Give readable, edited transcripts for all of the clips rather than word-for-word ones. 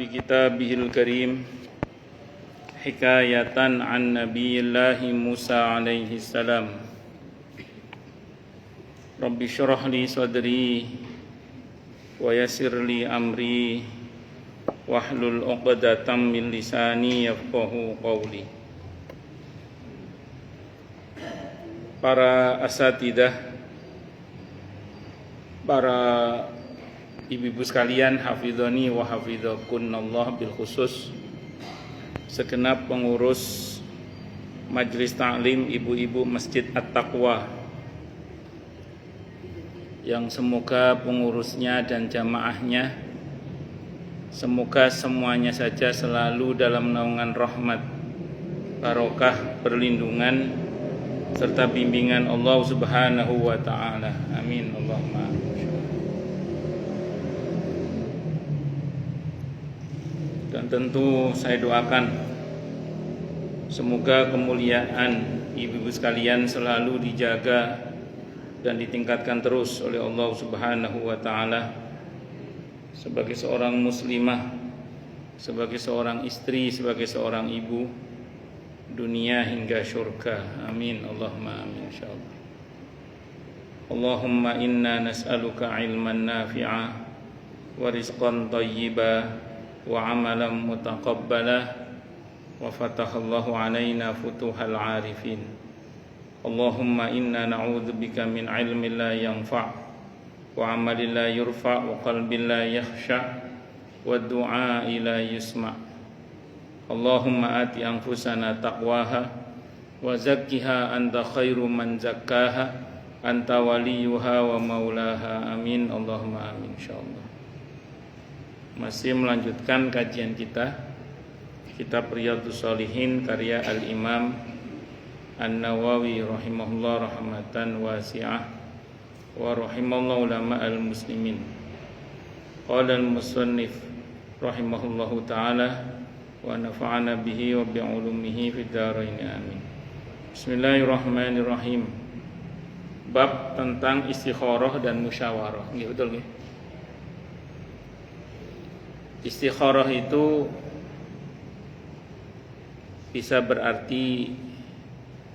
كتابه الكريم حكاية عن نبي الله موسى عليه السلام. رب اشرح لي صدري ويسر لي أمري واحلل عقدة من lisani yafqahu qawli. Para asatidah, para ibu-ibu sekalian, hafidhani wa hafidhakunallah bil khusus, segenap pengurus Majelis Ta'lim ibu-ibu Masjid At-Taqwa, yang semoga pengurusnya dan jamaahnya, semoga semuanya saja selalu dalam naungan rahmat, barokah, perlindungan serta bimbingan Allah Subhanahu wa taala. Amin Allahumma. Dan tentu saya doakan semoga kemuliaan ibu-ibu sekalian selalu dijaga dan ditingkatkan terus oleh Allah Subhanahu wa taala sebagai seorang muslimah, sebagai seorang istri, sebagai seorang ibu, dunia hingga syurga. Amin Allahumma amin insyaallah. Allahumma inna nas'aluka ilman nafi'a wa rizqan thayyiba wa amalan mutaqabbala wa fatahallahu alaina futuhal arifin. Allahumma inna na'udzubika min ilmin la yanfa' wa amalin la yurfa' wa qalbin la yakhsha' wa du'a la yusma'. Allahumma ati anfusana taqwaha wa zakkiha anta khairu man zakkaha anta waliyuha wa maulaha. Amin Allahumma amin insyaallah. Masih melanjutkan kajian kita kitab Riyadhus Shalihin karya Al-Imam An-Nawawi rahimahullah rahmatan wasi'ah wa rahimallahu ulama al-muslimin. Qala al-musannif rahimahullahu ta'ala wa nafa'ana bihi wa bi'ulumihi fid dharain amin. Bismillahirrahmanirrahim. Bab tentang istikharah dan musyawarah. Nggih, betul nggih? Istikharah itu bisa berarti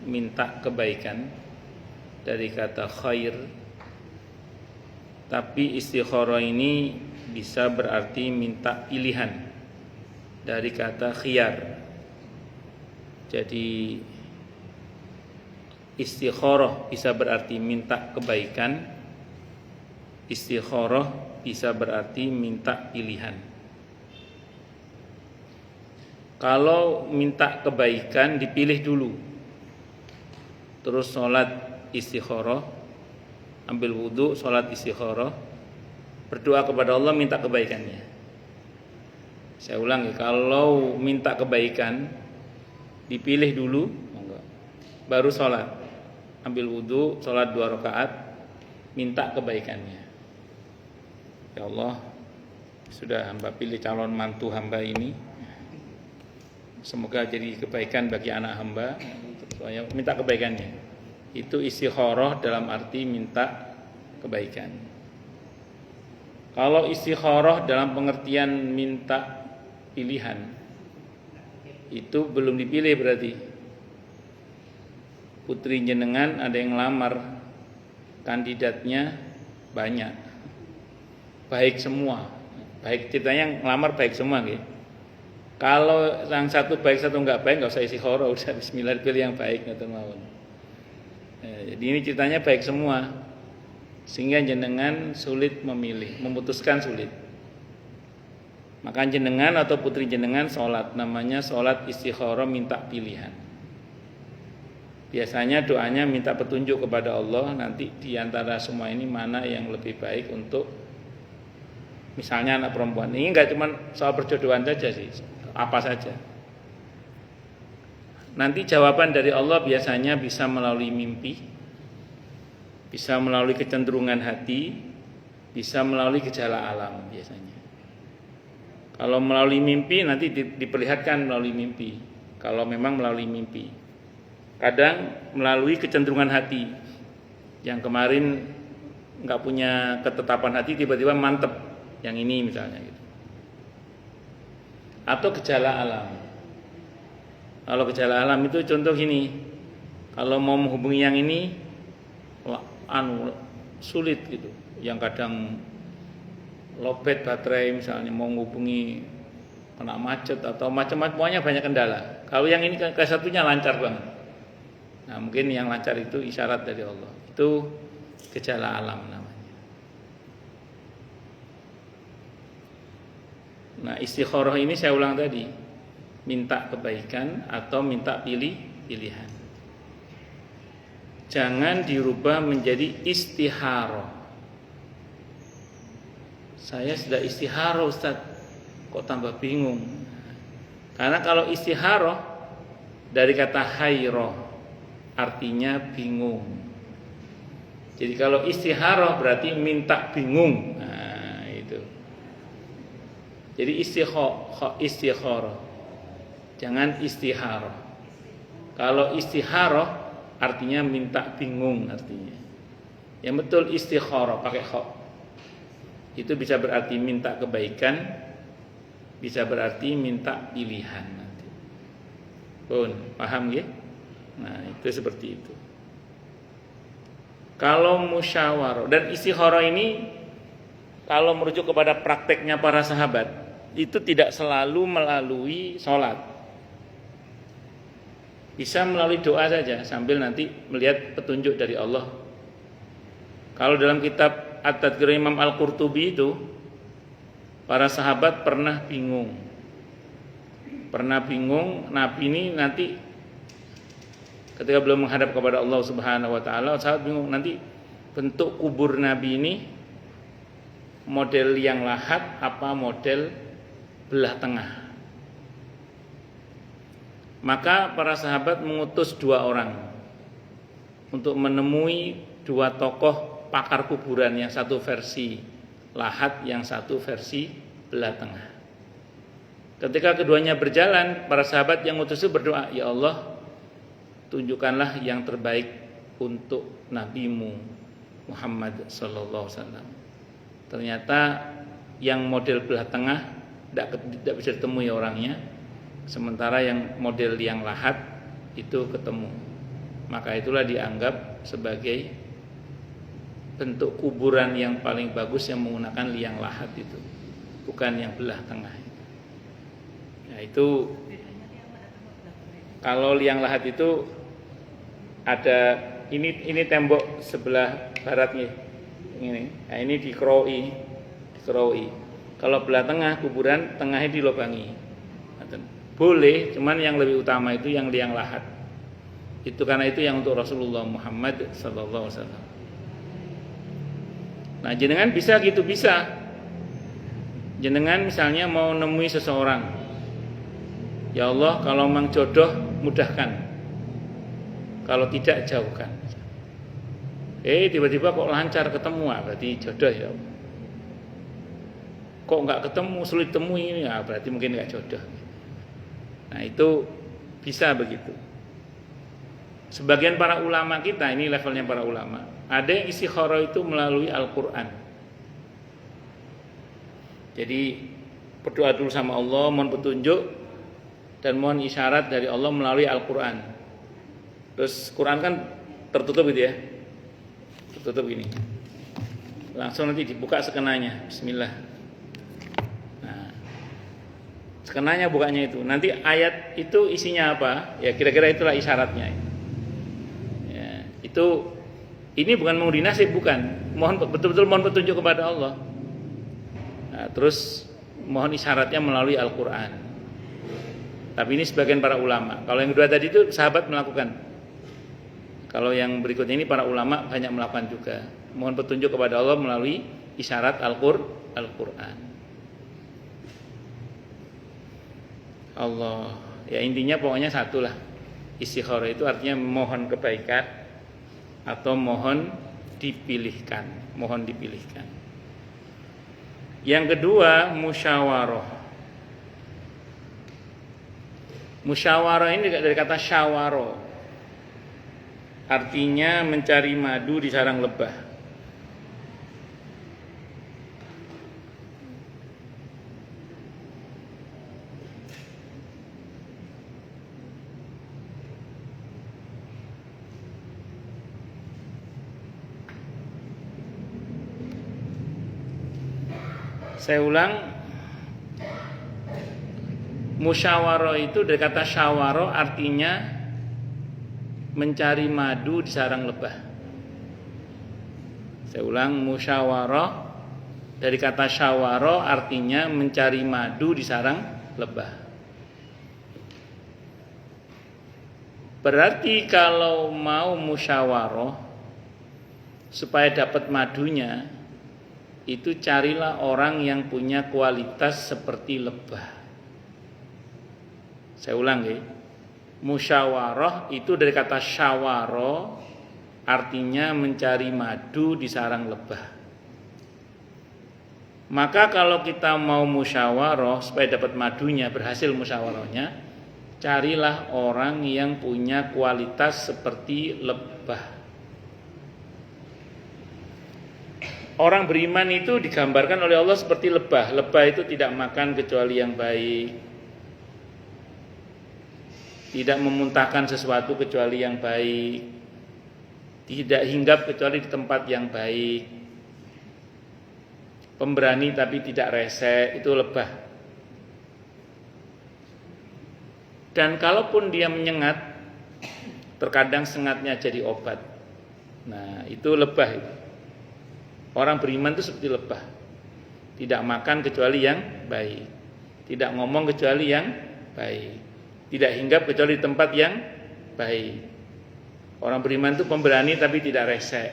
minta kebaikan dari kata khair, tapi istikharah ini bisa berarti minta pilihan dari kata khiyar. Jadi istikharah bisa berarti minta kebaikan, istikharah bisa berarti minta pilihan. Kalau minta kebaikan dipilih dulu, terus sholat istikharah, ambil wudhu, sholat istikharah, berdoa kepada Allah minta kebaikannya. Saya ulangi, kalau minta kebaikan dipilih dulu, baru sholat, ambil wudhu, sholat 2 rakaat, minta kebaikannya. Ya Allah, sudah hamba pilih calon mantu hamba ini, semoga jadi kebaikan bagi anak hamba, saya minta kebaikannya. Itu istikharah dalam arti minta kebaikan. Kalau istikharah dalam pengertian minta pilihan, itu belum dipilih berarti. Putri jenengan ada yang lamar, kandidatnya banyak, baik semua. Baik, ceritanya yang lamar baik semua gitu. Kalau yang satu baik satu enggak baik, enggak usah istikharah, udah bismillah pilih yang baik ngoten mawon. Jadi ini ceritanya baik semua, sehingga jenengan sulit memilih, memutuskan sulit. Maka jenengan atau putri jenengan sholat, namanya sholat istikharah minta pilihan. Biasanya doanya minta petunjuk kepada Allah, nanti diantara semua ini mana yang lebih baik untuk misalnya anak perempuan. Ini enggak cuma soal perjodohan saja sih, apa saja. Nanti jawaban dari Allah biasanya bisa melalui mimpi, bisa melalui kecenderungan hati, bisa melalui gejala alam biasanya. Kalau melalui mimpi nanti diperlihatkan melalui mimpi. Kalau memang melalui mimpi, kadang melalui kecenderungan hati. Yang kemarin nggak punya ketetapan hati tiba-tiba mantep yang ini misalnya gitu. atau gejala alam. Kalau gejala alam itu contoh gini, kalau mau menghubungi yang ini sulit gitu, yang kadang lobet baterai misalnya, mau menghubungi kena macet atau macam-macam, pokoknya banyak kendala. Kalau yang ini ke satunya lancar banget. Nah mungkin yang lancar itu isyarat dari Allah, itu gejala alam namanya. Nah istikharah ini saya ulang tadi, minta kebaikan atau minta pilihan. Jangan dirubah menjadi istikharah. Saya sudah istikharah Ustaz, kok tambah bingung. Karena kalau istikharah dari kata hayrah, artinya bingung. Jadi kalau istikharah berarti minta bingung. Nah, itu. Jadi istikharah. Jangan istikharah. Kalau istikharah artinya minta bingung artinya. Yang betul istikharah pakai kha. Itu bisa berarti minta kebaikan, bisa berarti minta pilihan nanti. Paham ya? Nah, itu seperti itu. Kalau musyawarah dan istikharah ini kalau merujuk kepada prakteknya para sahabat, itu tidak selalu melalui sholat. Bisa melalui doa saja sambil nanti melihat petunjuk dari Allah. Kalau dalam kitab At-Tadhkir Imam Al-Qurtubi itu, para sahabat pernah bingung. Nabi ini nanti ketika belum menghadap kepada Allah Subhanahu wa taala, sahabat bingung nanti bentuk kubur Nabi ini model yang lahat apa model belah tengah. Maka para sahabat mengutus 2 orang untuk menemui 2 tokoh pakar kuburan, yang satu versi lahat, yang satu versi belah tengah. Ketika keduanya berjalan, para sahabat yang mengutus itu berdoa, ya Allah, tunjukkanlah yang terbaik untuk nabimu Muhammad sallallahu alaihi wasallam. Ternyata yang model belah tengah tidak bisa ditemui orangnya, sementara yang model yang lahat itu ketemu. Maka itulah dianggap sebagai bentuk kuburan yang paling bagus yang menggunakan liang lahat itu, bukan yang belah tengah. Nah itu kalau liang lahat itu ada ini tembok sebelah baratnya ini. Nah ini dikeroi. Kalau belah tengah kuburan tengahnya dilobangi. Boleh, cuman yang lebih utama itu yang liang lahat. Itu karena itu yang untuk Rasulullah Muhammad sallallahu alaihi wasallam. Nah, jenengan bisa gitu, bisa. Jenengan misalnya mau nemui seseorang. Ya Allah, kalau memang jodoh mudahkan. Kalau tidak jauhkan. Tiba-tiba kok lancar ketemu, berarti jodoh ya Allah. Kok enggak ketemu, sulit temui ini, berarti mungkin enggak jodoh. Nah, itu bisa begitu. Sebagian para ulama kita, ini levelnya para ulama, ada yang istikharah itu melalui Al-Quran. Jadi berdoa dulu sama Allah, mohon petunjuk dan mohon isyarat dari Allah melalui Al-Quran. Terus Quran kan tertutup gitu ya, tertutup gini. Langsung nanti dibuka sekenanya, Bismillah. Nah, sekenanya bukanya itu. Nanti ayat itu isinya apa? Ya kira-kira itulah isyaratnya. Ya, itu ini bukan mengundi nasib, bukan. Mohon betul-betul mohon petunjuk kepada Allah. Nah, terus mohon isyaratnya melalui Al-Quran. Tapi ini sebagian para ulama. Kalau yang kedua tadi itu sahabat melakukan. Kalau yang berikutnya ini para ulama banyak melakukan juga. Mohon petunjuk kepada Allah melalui isyarat Al-Quran. Allah. Ya intinya pokoknya satulah. Istikharah itu artinya mohon kebaikan atau mohon dipilihkan. Mohon dipilihkan. Yang kedua, musyawarah. Musyawarah ini dari kata syawaro. Artinya mencari madu di sarang lebah. Saya ulang, musyawarah itu dari kata syawaro artinya mencari madu di sarang lebah. Saya ulang, musyawarah dari kata syawaro artinya mencari madu di sarang lebah. Berarti kalau mau musyawarah supaya dapat madunya, itu carilah orang yang punya kualitas seperti lebah. Saya ulang ya. Musyawarah itu dari kata syawaro artinya mencari madu di sarang lebah. Maka kalau kita mau musyawarah supaya dapat madunya, berhasil musyawarahnya, carilah orang yang punya kualitas seperti lebah. Orang beriman itu digambarkan oleh Allah seperti lebah. Lebah itu tidak makan kecuali yang baik, tidak memuntahkan sesuatu kecuali yang baik, tidak hinggap kecuali di tempat yang baik, pemberani tapi tidak rese, itu lebah. Dan kalaupun dia menyengat, terkadang sengatnya jadi obat. Nah, itu lebah itu. Orang beriman itu seperti lebah, tidak makan kecuali yang baik, tidak ngomong kecuali yang baik, tidak hinggap kecuali di tempat yang baik. Orang beriman itu pemberani tapi tidak rese.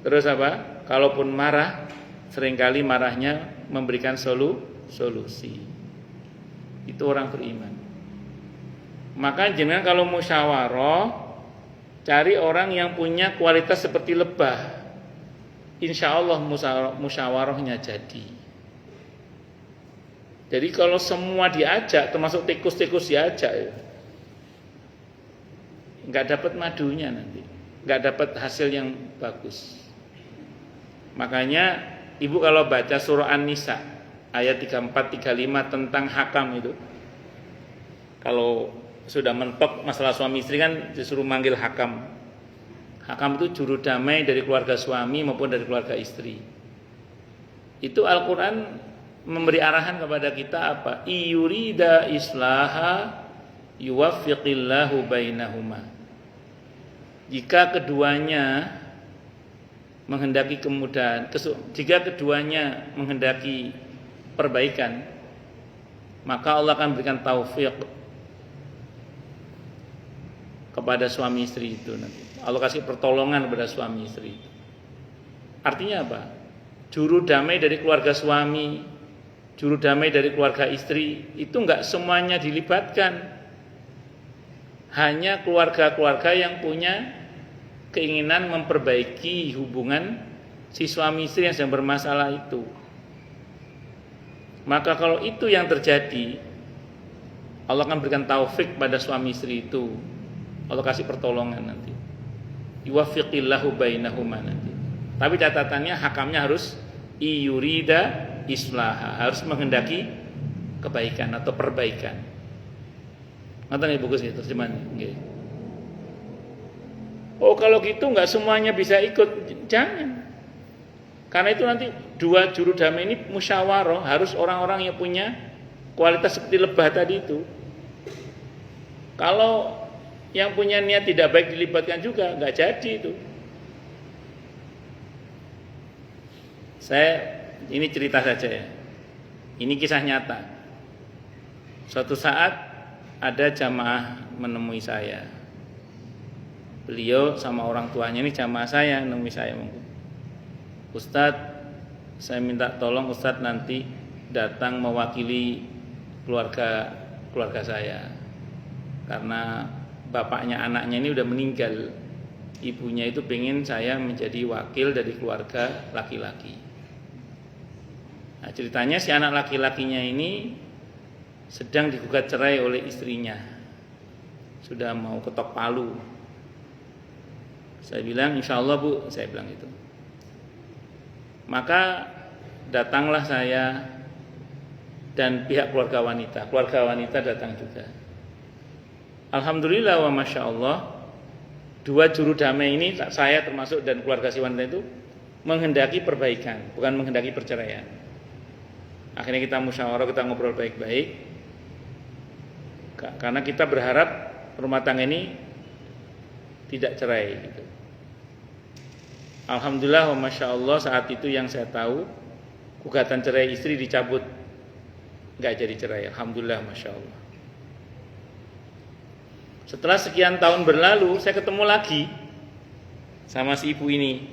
Terus apa? Kalaupun marah, seringkali marahnya memberikan solusi. Itu orang beriman. Maka jangan kalau musyawarah, cari orang yang punya kualitas seperti lebah. Insya Allah musyawarahnya jadi. Jadi kalau semua diajak, termasuk tikus-tikus diajak, nggak dapat madunya nanti, nggak dapat hasil yang bagus. Makanya ibu kalau baca surah An-Nisa ayat 34-35 tentang hakam itu, kalau sudah mentok masalah suami istri kan disuruh manggil hakam. Hakam itu juru damai dari keluarga suami maupun dari keluarga istri. Itu Al-Quran memberi arahan kepada kita apa? Iyurida islaha yuwaffiqillahu bainahuma. Jika keduanya menghendaki kemudahan, jika keduanya menghendaki perbaikan, maka Allah akan berikan taufik kepada suami istri itu nanti. Allah kasih pertolongan kepada suami istri. Artinya apa? Juru damai dari keluarga suami, juru damai dari keluarga istri, itu enggak semuanya dilibatkan. Hanya keluarga-keluarga yang punya keinginan memperbaiki hubungan si suami istri yang sedang bermasalah itu. Maka kalau itu yang terjadi, Allah akan berikan taufik pada suami istri itu. Allah kasih pertolongan nanti. Yuwaffiqillahu bainahuma nanti. Tapi catatannya hakamnya harus iyurida islaha, harus menghendaki kebaikan atau perbaikan. Ngoten nggih bagus ya terjemahannya. Nggih. Oh kalau gitu nggak semuanya bisa ikut, jangan. Karena itu nanti dua juru damai ini musyawarah, harus orang-orang yang punya kualitas seperti lebah tadi itu. Kalau yang punya niat tidak baik dilibatkan juga, nggak jadi itu. Ini cerita saja ya. Ini kisah nyata. Suatu saat ada jamaah menemui saya. Beliau sama orang tuanya, ini jamaah saya menemui saya. Ustadz, saya minta tolong Ustadz nanti datang mewakili keluarga saya. Karena bapaknya anaknya ini udah meninggal. Ibunya itu pengen saya menjadi wakil dari keluarga laki-laki. Nah, ceritanya si anak laki-lakinya ini sedang digugat cerai oleh istrinya. Sudah mau ketok palu. Saya bilang insya Allah bu, saya bilang itu. Maka datanglah saya dan pihak keluarga wanita. Keluarga wanita datang juga. Alhamdulillah wa masya Allah, dua juru damai ini saya termasuk dan keluarga si wanita itu menghendaki perbaikan, bukan menghendaki perceraian. Akhirnya kita musyawarah, kita ngobrol baik-baik. Karena kita berharap rumah tangga ini tidak cerai gitu. Alhamdulillah wa masya Allah, saat itu yang saya tahu gugatan cerai istri dicabut, nggak jadi cerai. Alhamdulillah masya Allah. Setelah sekian tahun berlalu, saya ketemu lagi sama si ibu ini.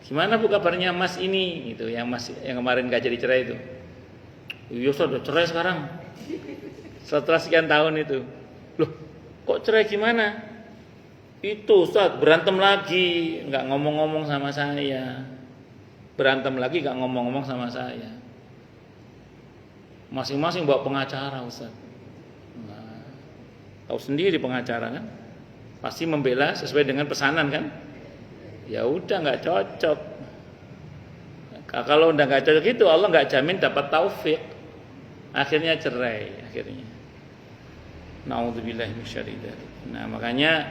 Gimana bu kabarnya mas ini, gitu, yang kemarin nggak jadi cerai itu? Iya sudah cerai sekarang. Setelah sekian tahun itu, loh kok cerai gimana? Itu Ustaz berantem lagi, nggak ngomong-ngomong sama saya. Berantem lagi nggak ngomong-ngomong sama saya. Masing-masing bawa pengacara Ustaz. Nah, tahu sendiri pengacara kan, pasti membela sesuai dengan pesanan kan. Ya udah nggak cocok. Kalau udah nggak cocok itu Allah nggak jamin dapat taufik. Akhirnya cerai akhirnya. Nauzubillahi minasyaitonir rajim. Nah, makanya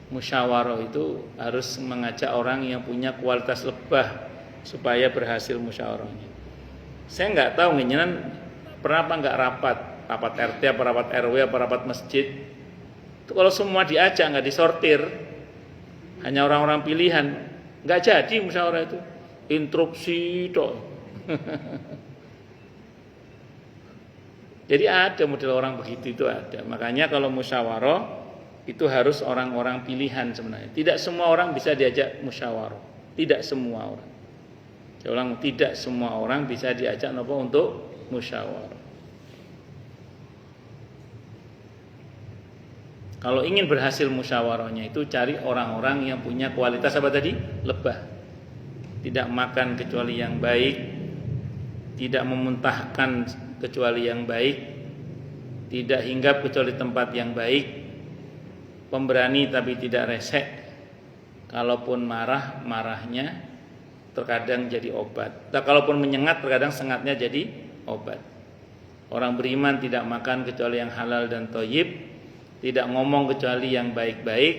musyawarah itu harus mengajak orang yang punya kualitas lebah supaya berhasil musyawarahnya. Saya nggak tahu ngenyenan pernah apa nggak rapat RT apa rapat RW apa rapat masjid. Itu kalau semua diajak nggak disortir, hanya orang-orang pilihan, nggak jadi musyawarah itu. Instruksi toh. Jadi ada model orang begitu itu ada. Makanya kalau musyawarah itu harus orang-orang pilihan sebenarnya. Tidak semua orang bisa diajak musyawarah. Tidak semua orang. Saya ulang, tidak semua orang bisa diajak untuk musyawarah. Kalau ingin berhasil musyawarahnya itu cari orang-orang yang punya kualitas apa tadi? Lebah. Tidak makan kecuali yang baik, tidak memuntahkan kecuali yang baik, tidak hinggap kecuali tempat yang baik, pemberani tapi tidak resek. Kalaupun marahnya terkadang jadi obat. Dan kalaupun menyengat terkadang sengatnya jadi obat. Orang beriman tidak makan kecuali yang halal dan thayyib, tidak ngomong kecuali yang baik-baik,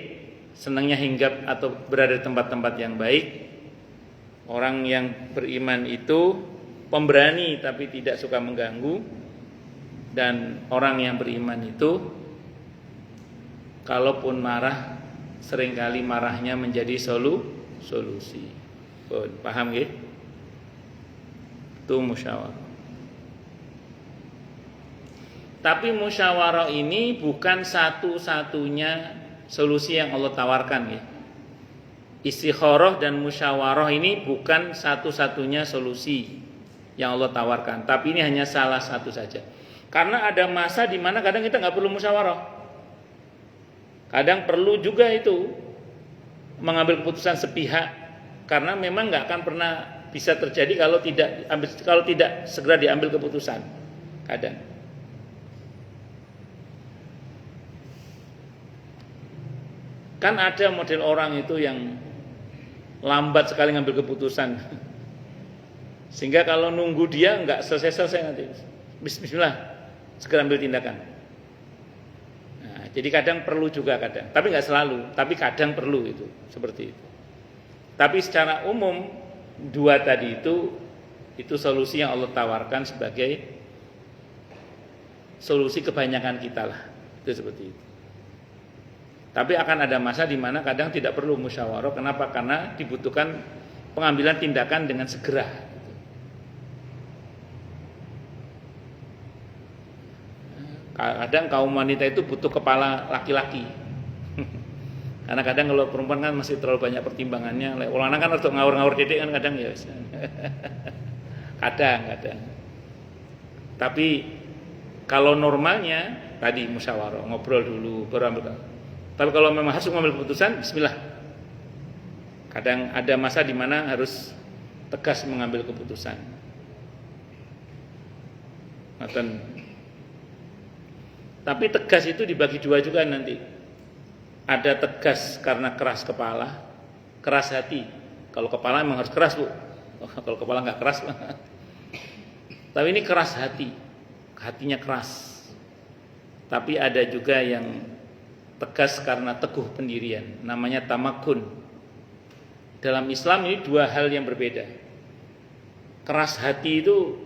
senangnya hinggap atau berada di tempat-tempat yang baik. Orang yang beriman itu pemberani tapi tidak suka mengganggu, dan orang yang beriman itu kalaupun marah seringkali marahnya menjadi solusi. Paham nggih? Itu musyawarah. Tapi musyawarah ini bukan satu-satunya solusi yang Allah tawarkan nggih. Istikharah dan musyawarah ini bukan satu-satunya solusi yang Allah tawarkan, tapi ini hanya salah satu saja. Karena ada masa di mana kadang kita nggak perlu musyawarah, kadang perlu juga itu mengambil keputusan sepihak, karena memang nggak akan pernah bisa terjadi kalau tidak segera diambil keputusan. Kadang kan ada model orang itu yang lambat sekali ngambil keputusan. Sehingga kalau nunggu dia nggak selesai nanti. Bismillah, segera ambil tindakan. Nah, jadi kadang perlu juga tapi nggak selalu. Tapi kadang perlu itu, seperti itu. Tapi secara umum dua tadi itu solusi yang Allah tawarkan sebagai solusi kebanyakan kita lah. Itu seperti itu. Tapi akan ada masa di mana kadang tidak perlu musyawarah. Kenapa? Karena dibutuhkan pengambilan tindakan dengan segera. Kadang kaum wanita itu butuh kepala laki-laki. Karena kadang kalau perempuan kan masih terlalu banyak pertimbangannya. Ulana kan untuk ngawur-ngawur dedek kan kadang ya. Kadang. Tapi kalau normalnya tadi musyawarah, ngobrol dulu, baru ambil. Tapi kalau memang harus mengambil keputusan, bismillah. Kadang ada masa di mana harus tegas mengambil keputusan. Tapi tegas itu dibagi dua juga nanti. Ada tegas karena keras kepala, keras hati. Kalau kepala memang harus keras, Bu. Kalau kepala nggak keras. Tapi ini keras hati, hatinya keras. Tapi ada juga yang tegas karena teguh pendirian, namanya tamakun. Dalam Islam ini dua hal yang berbeda. keras hati itu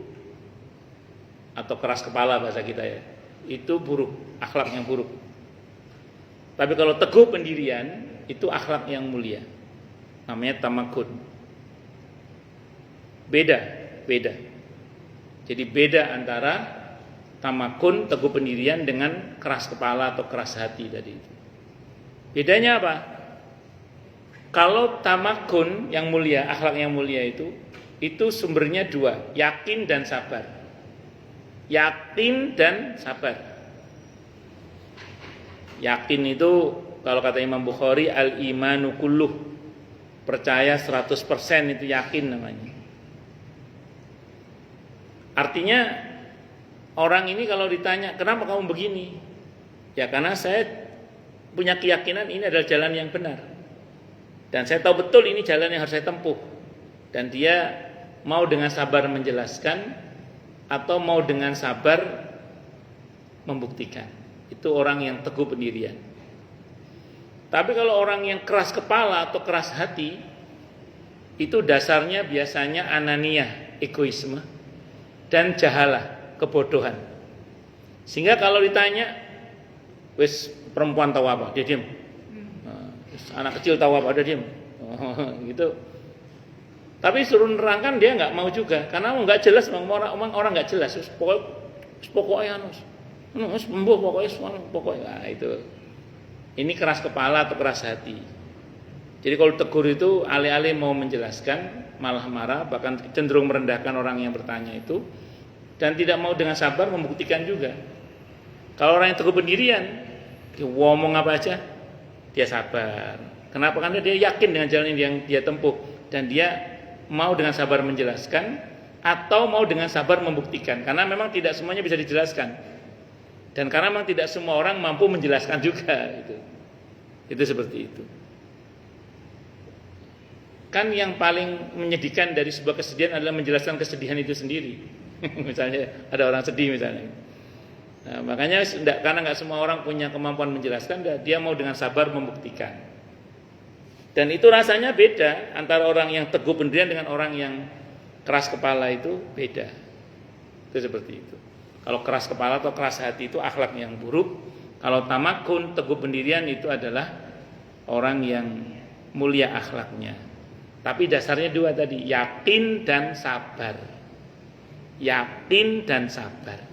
atau keras kepala bahasa kita ya, itu buruk, akhlak yang buruk. Tapi kalau teguh pendirian itu akhlak yang mulia, namanya tamakun. Beda. Jadi beda antara tamakun, teguh pendirian dengan keras kepala atau keras hati tadi itu. Bedanya apa? Kalau tamakun yang mulia, akhlak yang mulia itu sumbernya dua, yakin dan sabar. Yakin dan sabar. Yakin itu kalau kata Imam Bukhari al-imanu kulluh, percaya 100% itu yakin namanya. Artinya orang ini kalau ditanya kenapa kamu begini, ya karena saya punya keyakinan ini adalah jalan yang benar, dan saya tahu betul ini jalan yang harus saya tempuh, dan dia mau dengan sabar menjelaskan atau mau dengan sabar membuktikan. Itu orang yang teguh pendirian. Tapi kalau orang yang keras kepala atau keras hati, itu dasarnya biasanya ananiyah, egoisme, dan jahalah, kebodohan. Sehingga kalau ditanya, wis perempuan tahu apa, dia diam. Anak kecil tahu apa, dia diam. Gitu. Tapi suruh nerangkan dia nggak mau juga, karena nggak jelas, orang nggak jelas. Pokoknya nah, itu. Ini keras kepala atau keras hati. Jadi kalau tegur itu alih-alih mau menjelaskan, malah marah, bahkan cenderung merendahkan orang yang bertanya itu, dan tidak mau dengan sabar membuktikan juga. Kalau orang yang teguh pendirian, dia ngomong apa aja, dia sabar. Kenapa? Karena dia yakin dengan jalan yang dia tempuh, dan dia mau dengan sabar menjelaskan atau mau dengan sabar membuktikan. Karena memang tidak semuanya bisa dijelaskan. Dan karena memang tidak semua orang mampu menjelaskan juga itu seperti itu. Kan yang paling menyedihkan dari sebuah kesedihan adalah menjelaskan kesedihan itu sendiri. Misalnya ada orang sedih misalnya. Nah, makanya karena nggak semua orang punya kemampuan menjelaskan, dia mau dengan sabar membuktikan. Dan itu rasanya beda antara orang yang teguh pendirian dengan orang yang keras kepala, itu beda. Itu seperti itu. Kalau keras kepala atau keras hati itu akhlak yang buruk. Kalau tamakun, teguh pendirian, itu adalah orang yang mulia akhlaknya. Tapi dasarnya dua tadi, yakin dan sabar. Yakin dan sabar.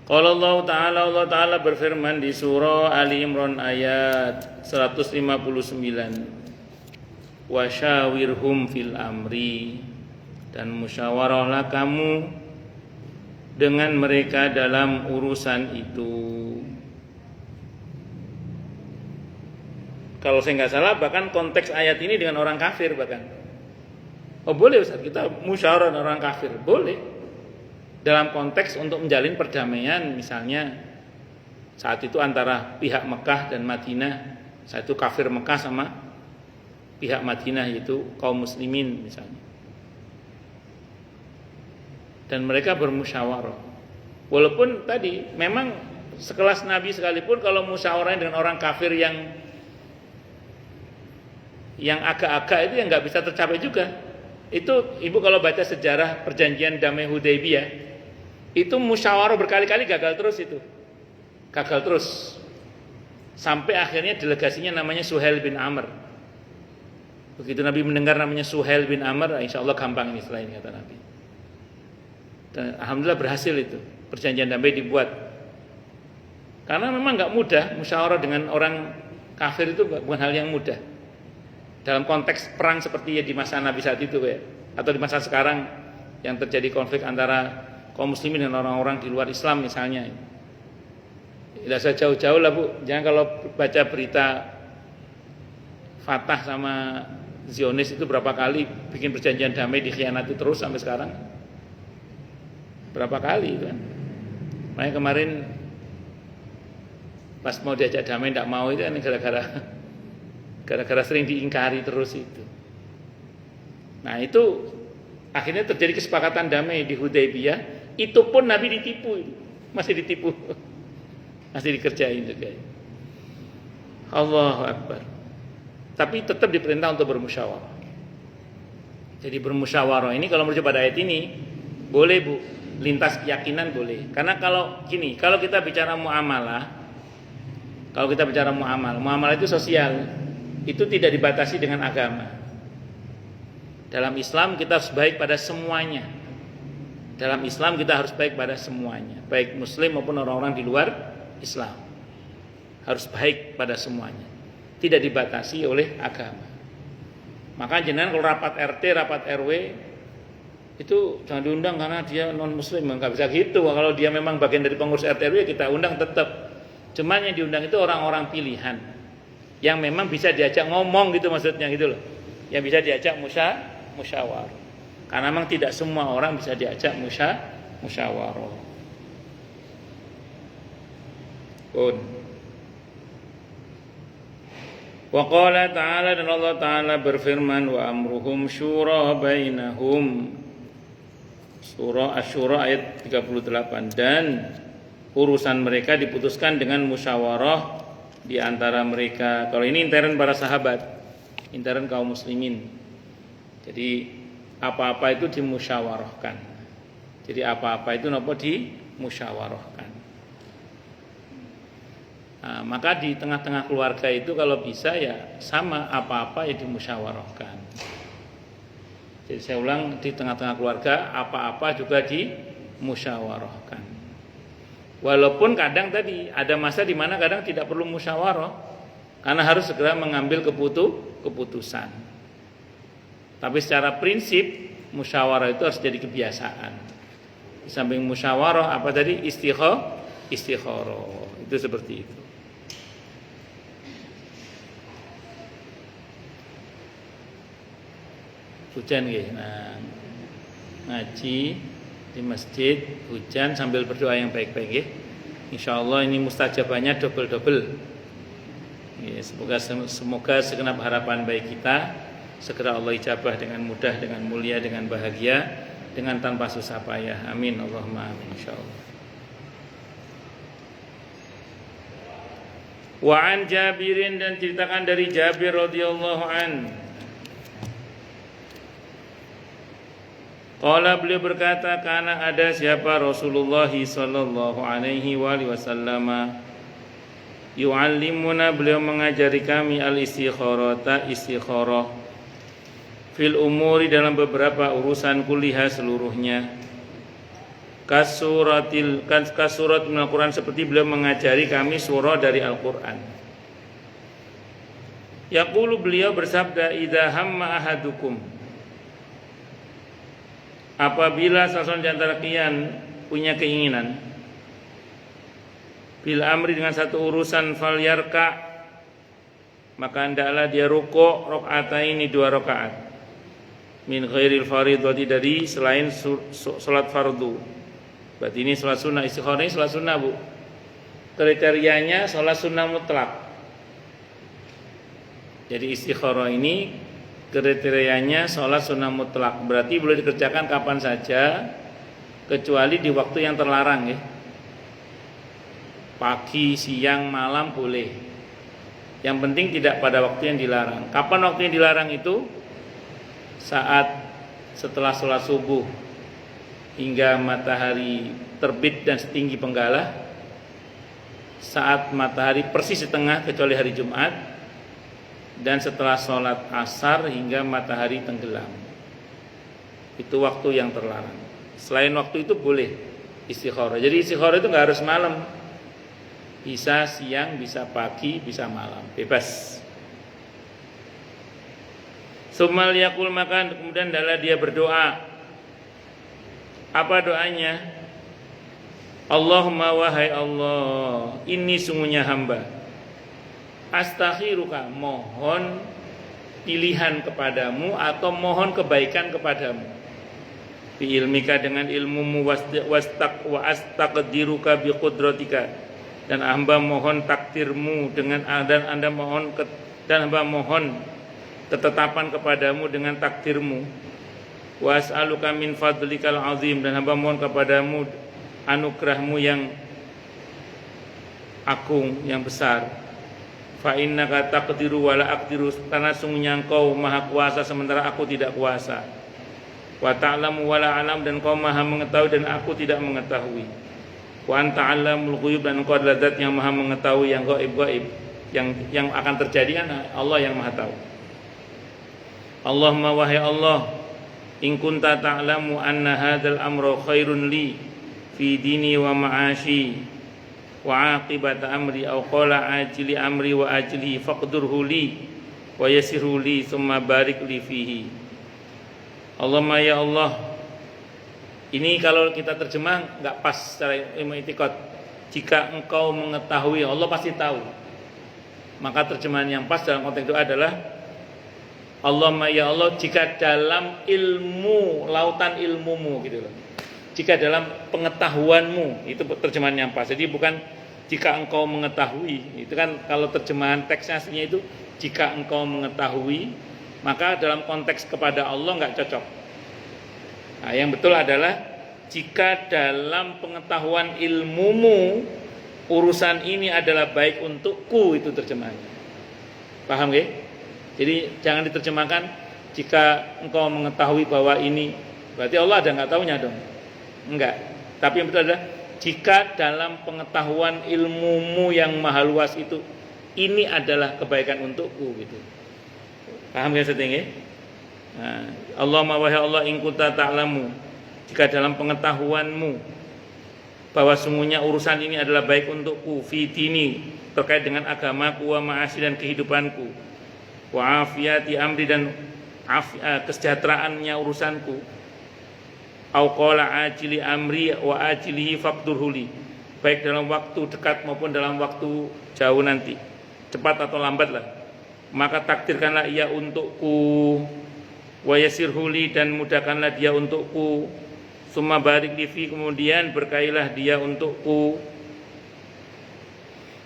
Kalau Allah Ta'ala berfirman di surah Ali Imran ayat 159. Wasyawirhum fil amri, dan musyawarahlah kamu dengan mereka dalam urusan itu. Kalau saya nggak salah, bahkan konteks ayat ini dengan orang kafir bahkan. Oh boleh Ustaz, kita musyawarah dengan orang kafir, boleh. Dalam konteks untuk menjalin perdamaian, misalnya saat itu antara pihak Mekah dan Madinah, saat itu kafir Mekah sama pihak Madinah, itu kaum muslimin misalnya. Dan mereka bermusyawarah. Walaupun tadi memang sekelas Nabi sekalipun kalau musyawarah dengan orang kafir yang agak-agak itu yang nggak bisa tercapai juga. Itu ibu kalau baca sejarah perjanjian damai Hudaybiyah, itu musyawarah berkali-kali gagal terus itu. Gagal terus. Sampai akhirnya delegasinya namanya Suhail bin Amr. Begitu Nabi mendengar namanya Suhail bin Amr, insya Allah gampang ini setelah ini, kata Nabi. Dan alhamdulillah berhasil itu, perjanjian damai dibuat. Karena memang nggak mudah musyawarah dengan orang kafir, itu bukan hal yang mudah. Dalam konteks perang seperti ya di masa Nabi saat itu ya, atau di masa sekarang yang terjadi konflik antara kaum muslimin dan orang-orang di luar Islam misalnya. Tidak usah jauh-jauh lah Bu, jangan kalau baca berita Fatah sama Zionis itu berapa kali bikin perjanjian damai dikhianati terus sampai sekarang. Berapa kali itu kan. Makanya kemarin pas mau diajak damai tidak mau, itu kan gara-gara sering diingkari terus itu. Nah itu akhirnya terjadi kesepakatan damai di Hudaybiyah. Itu pun Nabi ditipu, masih ditipu, masih dikerjain juga. Allahu Akbar. tapi tetap diperintah untuk bermusyawarah. Jadi bermusyawarah ini kalau merujuk pada ayat ini boleh Bu, lintas keyakinan boleh. Karena kalau kita bicara muamalah, muamalah itu sosial, itu tidak dibatasi dengan agama. Dalam Islam kita harus baik pada semuanya. Baik muslim maupun orang-orang di luar Islam. Harus baik pada semuanya. Tidak dibatasi oleh agama. Maka jenengan kalau rapat RT, rapat RW itu jangan diundang karena dia non muslim, nggak bisa gitu. Kalau dia memang bagian dari pengurus RT RW kita undang tetap. Cuman yang diundang itu orang-orang pilihan yang memang bisa diajak ngomong gitu maksudnya gitu loh. Yang bisa diajak musyawarah. Karena memang tidak semua orang bisa diajak musyawarah. Wa qala ta'ala, dan Allah Ta'ala berfirman, wa amruhum syura bainahum. Surah Asy-Syura ayat 38. Dan urusan mereka diputuskan dengan musyawarah di antara mereka. Kalau ini intern para sahabat, intern kaum muslimin. Jadi apa-apa itu dimusyawarahkan. Jadi apa-apa itu napa dimusyawarahkan. Nah, maka di tengah-tengah keluarga itu kalau bisa ya sama, apa-apa ya dimusyawarahkan. Jadi saya ulang, di tengah-tengah keluarga apa-apa juga dimusyawarahkan. Walaupun kadang tadi ada masa di mana kadang tidak perlu musyawarah karena harus segera mengambil keputusan. Tapi secara prinsip musyawarah itu harus jadi kebiasaan. Di samping musyawarah apa tadi istikharah itu seperti itu. Hujan nggih. Nah, ngaji di masjid hujan sambil berdoa yang baik-baik nggih. Insyaallah ini mustajabahnya double-double. Ya, semoga segenap harapan baik kita segera Allah ijabah dengan mudah, dengan mulia, dengan bahagia, dengan tanpa susah payah. Amin Allahumma amin insyaallah. Wa an Jabirin, dan ceritakan dari Jabir radhiyallahu an. Qala, beliau berkata, karena ada siapa Rasulullah sallallahu alaihi wasallam yu'allimuna, beliau mengajari kami al-istikharata, istikharah fil umuri, dalam beberapa urusan kuliah seluruhnya. Kasurat minal Quran, seperti beliau mengajari kami surah dari Al-Quran. Yaqulu, beliau bersabda, idza hamma ahadukum, apabila salah seorang di antara kalian punya keinginan bil amri, dengan satu urusan, falyarka, maka hendaklah dia rukuk rakaataini, 2 rakaat, min ghairil fardhati, dari selain salat fardu. Berarti ini salat sunnah. Istikharah ini salat sunnah Bu. Kriterianya salat sunnah mutlak. Jadi istikharah ini kriterianya salat sunnah mutlak. Berarti boleh dikerjakan kapan saja kecuali di waktu yang terlarang ya. Pagi, siang, malam boleh. Yang penting tidak pada waktu yang dilarang. Kapan waktu yang dilarang itu? Saat setelah sholat subuh hingga matahari terbit dan setinggi penggala, saat matahari persis di tengah kecuali hari Jumat, dan setelah sholat asar hingga matahari tenggelam. Itu waktu yang terlarang. Selain waktu itu boleh istikharah. Jadi istikharah itu nggak harus malam, bisa siang, bisa pagi, bisa malam, bebas. Sumal yakul, maka kemudian adalah dia berdoa. Apa doanya? Allahumma, wahai Allah, ini sungguhnya hamba, astakhiruka, mohon pilihan kepadamu atau mohon kebaikan kepadamu, bi ilmika, dengan ilmumu, wa astaqdiruka bi qudratika, dan hamba mohon takdirmu dengan, dan hamba mohon ketetapan kepadamu dengan takdirmu. Wa as'aluka min fadlikal azim, dan hamba mohon kepadamu anugerahmu yang agung, yang besar. Fa innaka taqdiru wa la aqdiru, karena sungguhnya engkau maha kuasa sementara aku tidak kuasa. Wa ta'lamu wa la a'lam, dan engkau maha mengetahui dan aku tidak mengetahui. Wa anta 'allamul ghuyub, dan engkau adalah zat yang maha mengetahui yang gaib-gaib, yang akan terjadi kan Allah yang maha tahu. Allahumma wahai Allah, in kunta ta'lamu anna hadzal amra khairun li fi dini wa ma'ashi wa aqibata amri aw qala ajli amri wa ajli faqdurhu li wa yassirhu li thumma barik li fihi. Allahumma ya Allah, ini kalau kita terjemah enggak pas secara ilmu i'tiqad. Jika engkau mengetahui, Allah pasti tahu. Maka terjemahan yang pas dalam konteks doa adalah Allahumma ya Allah, jika dalam ilmu, lautan ilmumu gitu loh. Jika dalam pengetahuanmu, itu terjemahan yang pas. Jadi bukan jika engkau mengetahui. Itu kan kalau terjemahan teksnya aslinya itu jika engkau mengetahui, maka dalam konteks kepada Allah enggak cocok. Nah, yang betul adalah jika dalam pengetahuan ilmumu urusan ini adalah baik untukku, itu terjemahannya. Paham nggih? Jadi jangan diterjemahkan jika engkau mengetahui bahwa ini, berarti Allah ada nggak tahunya dong? Enggak. Tapi yang betul adalah jika dalam pengetahuan ilmumu yang maha luas itu ini adalah kebaikan untukku gitu. Paham ya setinggi? Nah, Allahumma wahai Allah, in kunta ta'lamu, jika dalam pengetahuanmu bahwa sungguhnya urusan ini adalah baik untukku, fi dini, terkait dengan agamaku, wa ma'asi, dan kehidupanku, wa afiyati amri, dan kesejahteraannya urusanku, au qala ajili amri wa ajilihi faqdurhuli, baik dalam waktu dekat maupun dalam waktu jauh nanti, cepat atau lambat lah, maka takdirkanlah ia untukku, wa yassirhuli, dan mudahkanlah dia untukku, summa barik li fi, kemudian berkailah dia untukku.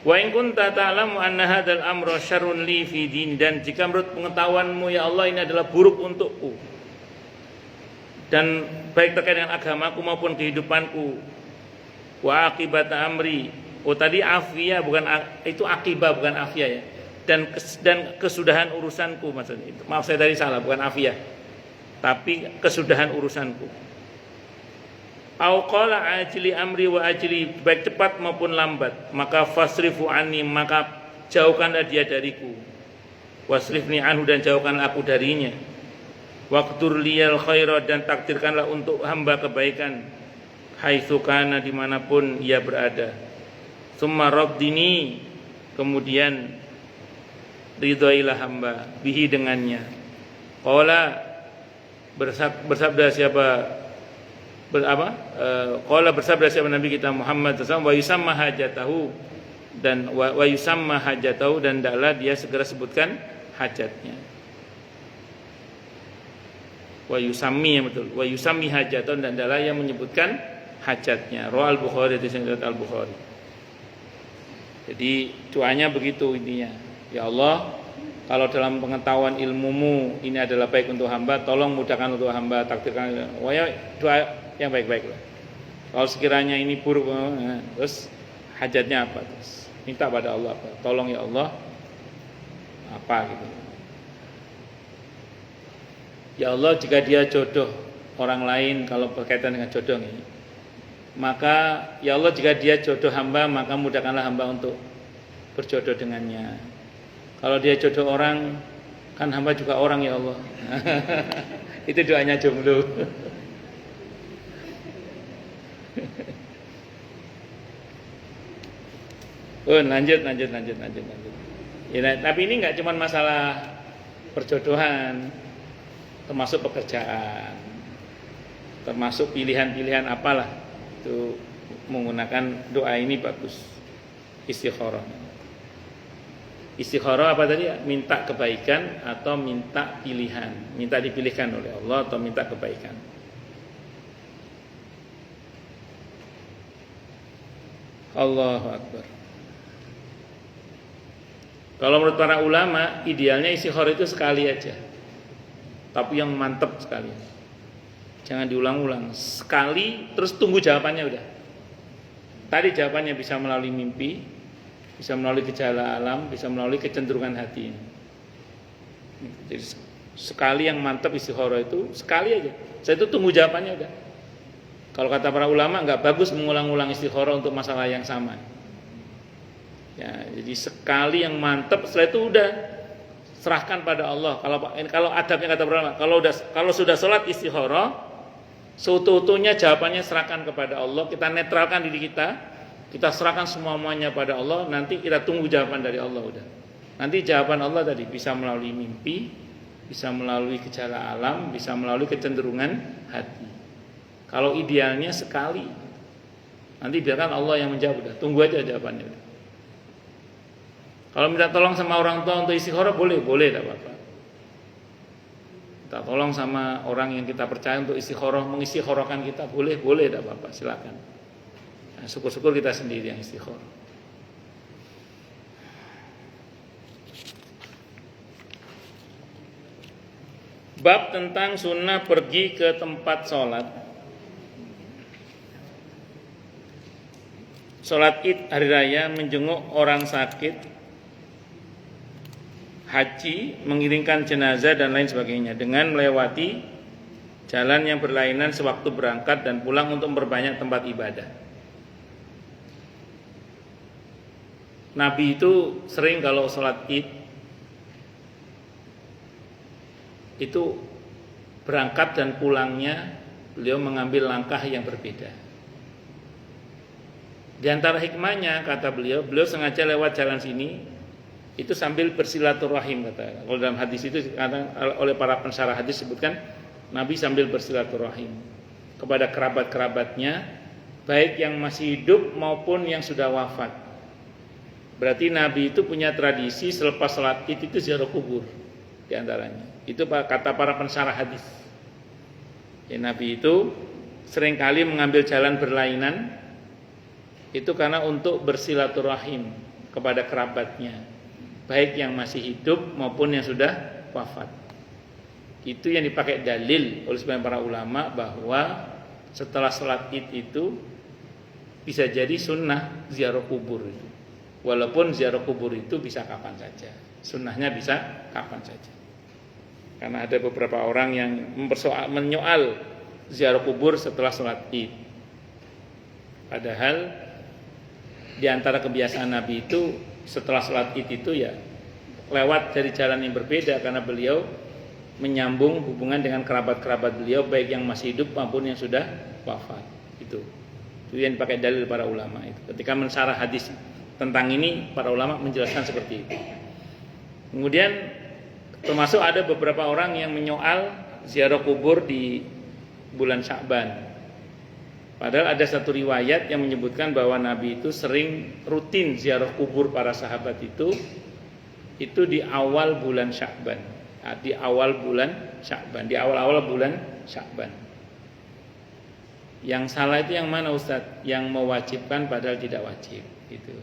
Wa in kunta ta'lamu anna hadzal amra syarrun li fi dini, dan jika menurut pengetahuanmu ya Allah ini adalah buruk untukku, dan baik terkait dengan agamaku maupun kehidupanku, wa aqibata amri, oh tadi afiyah bukan itu, akibah bukan afiyah ya, dan kesudahan urusanku, maksudnya itu. Maaf saya tadi salah, bukan afiyah tapi kesudahan urusanku. Au qala ajli amri wa ajli, baik cepat maupun lambat, maka fasrifu anni, maka jauhkanlah dia dariku, wasrifni anhu, dan jauhkanlah aku darinya, waqtur liyal khaira, dan takdirkanlah untuk hamba kebaikan, haitsu kana, dimanapun ia berada, summa raddini, kemudian ridhoilah hamba, bihi, dengannya. Qala, bersabda siapa qala bersabda siapa Nabi kita Muhammad SAW, wa yusamma hajatahu, dan wa yusamma hajatahu, dan hendaklah dia segera sebutkan hajatnya. Wa yusammi, ya betul, wa yusammi hajatahu, dan hendaklah yang menyebutkan hajatnya. Rawal Bukhari, riwayat Al-Bukhari. Jadi doanya begitu intinya. Ya Allah, kalau dalam pengetahuan ilmumu ini adalah baik untuk hamba, tolong mudahkan untuk hamba, takdirkan. Doa yang baik-baik lah. Kalau sekiranya ini buruk, terus hajatnya apa? Terus minta pada Allah apa? Tolong ya Allah, apa gitu. Ya Allah, jika dia jodoh orang lain, kalau berkaitan dengan jodoh ini, maka ya Allah, jika dia jodoh hamba, maka mudahkanlah hamba untuk berjodoh dengannya. Kalau dia jodoh orang, kan hamba juga orang ya Allah. Itu doanya jomblo. Lanjut. Ya, tapi ini nggak cuma masalah perjodohan, termasuk pekerjaan, termasuk pilihan-pilihan apalah, itu menggunakan doa ini bagus. Istikharah. Istikharah apa tadi? Minta kebaikan atau minta pilihan, minta dipilihkan oleh Allah atau minta kebaikan. Allahu Akbar. Kalau menurut para ulama, idealnya istikharah itu sekali aja, tapi yang mantap sekali. Jangan diulang-ulang, sekali terus tunggu jawabannya udah. Tadi jawabannya bisa melalui mimpi, bisa melalui gejala alam, bisa melalui kecenderungan hati. Jadi sekali yang mantap istikharah itu sekali aja. Saya itu tunggu jawabannya udah. Kalau kata para ulama nggak bagus mengulang-ulang istikharah untuk masalah yang sama. Ya, jadi sekali yang mantap, setelah itu udah serahkan pada Allah. Kalau adabnya kata para ulama, kalau sudah sholat istikharah, seutuh-utuhnya jawabannya serahkan kepada Allah. Kita netralkan diri kita serahkan semuanya pada Allah. Nanti kita tunggu jawaban dari Allah udah. Nanti jawaban Allah tadi bisa melalui mimpi, bisa melalui gejala alam, bisa melalui kecenderungan hati. Kalau idealnya sekali, nanti biarkan Allah yang menjawab udah. Tunggu aja jawabannya udah. Kalau minta tolong sama orang tua untuk istikharah boleh tak apa-apa. Minta tolong sama orang yang kita percaya untuk istikharah, mengistikharahkan kita boleh tak apa-apa, silakan. Nah, syukur-syukur kita sendiri yang istikharah. Bab tentang sunnah pergi ke tempat sholat. Sholat id hari raya, menjenguk orang sakit, haji, mengiringkan jenazah dan lain sebagainya, dengan melewati jalan yang berlainan sewaktu berangkat dan pulang untuk memperbanyak tempat ibadah. Nabi itu sering kalau sholat id itu berangkat dan pulangnya beliau mengambil langkah yang berbeda. Di antara hikmahnya kata beliau sengaja lewat jalan sini itu sambil bersilaturahim kata. Kalau dalam hadis itu oleh para pensyarah hadis sebutkan Nabi sambil bersilaturahim kepada kerabat-kerabatnya, baik yang masih hidup maupun yang sudah wafat. Berarti Nabi itu punya tradisi selepas sholat id itu ziarah kubur di antaranya. Itu kata para pensyarah hadis. Ya, Nabi itu seringkali mengambil jalan berlainan itu karena untuk bersilaturahim kepada kerabatnya, baik yang masih hidup maupun yang sudah wafat. Itu yang dipakai dalil oleh sebagian para ulama bahwa setelah sholat id itu bisa jadi sunnah ziarah kubur itu. Walaupun ziarah kubur itu bisa kapan saja, sunnahnya bisa kapan saja. Karena ada beberapa orang yang menyoal ziarah kubur setelah sholat id. Padahal di antara kebiasaan Nabi itu setelah sholat id itu ya lewat dari jalan yang berbeda, karena beliau menyambung hubungan dengan kerabat-kerabat beliau baik yang masih hidup maupun yang sudah wafat. Itu yang dipakai dalil para ulama itu. Ketika mensyarah hadis tentang ini, para ulama menjelaskan seperti itu. Kemudian termasuk ada beberapa orang yang menyoal ziarah kubur di bulan Sya'ban. Padahal ada satu riwayat yang menyebutkan bahwa Nabi itu sering rutin ziarah kubur para sahabat itu di awal bulan Sya'ban. Nah, di awal bulan Sya'ban, di awal-awal bulan Sya'ban. Yang salah itu yang mana Ustadz? Yang mewajibkan padahal tidak wajib gitu.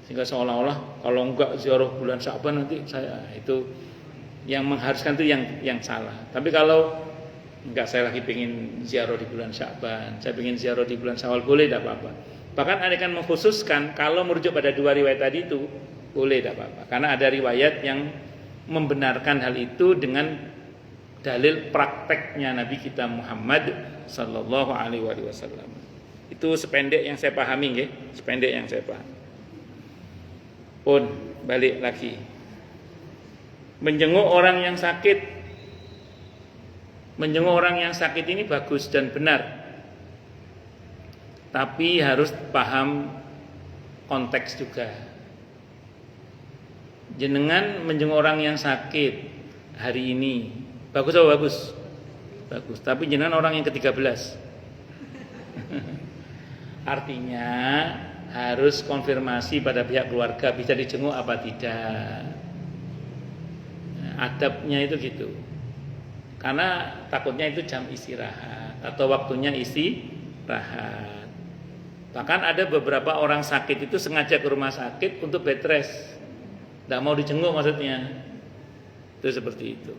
Sehingga seolah-olah kalau enggak ziarah bulan Sya'ban nanti saya itu yang mengharuskan itu yang salah. Tapi kalau enggak, saya lagi pengen ziarah di bulan Sya'ban, saya pengen ziarah di bulan Syawal, boleh tidak apa-apa. Bahkan ada yang mengkhususkan kalau merujuk pada dua riwayat tadi itu boleh tidak apa-apa. Karena ada riwayat yang membenarkan hal itu dengan dalil prakteknya Nabi kita Muhammad sallallahu alaihi wasallam. Itu sependek yang saya pahami nggih, sependek yang saya pahami. Pun balik lagi. Menjenguk orang yang sakit. Menjenguk orang yang sakit ini bagus dan benar. Tapi harus paham konteks juga. Jenengan menjenguk orang yang sakit hari ini bagus atau bagus? Bagus. Tapi jenengan orang yang ke-13. Artinya harus konfirmasi pada pihak keluarga bisa dijenguk apa tidak. Adabnya itu gitu. Karena takutnya itu jam istirahat atau waktunya istirahat. Bahkan ada beberapa orang sakit itu sengaja ke rumah sakit untuk bed rest. Tidak mau dijenguk maksudnya. Itu seperti itu.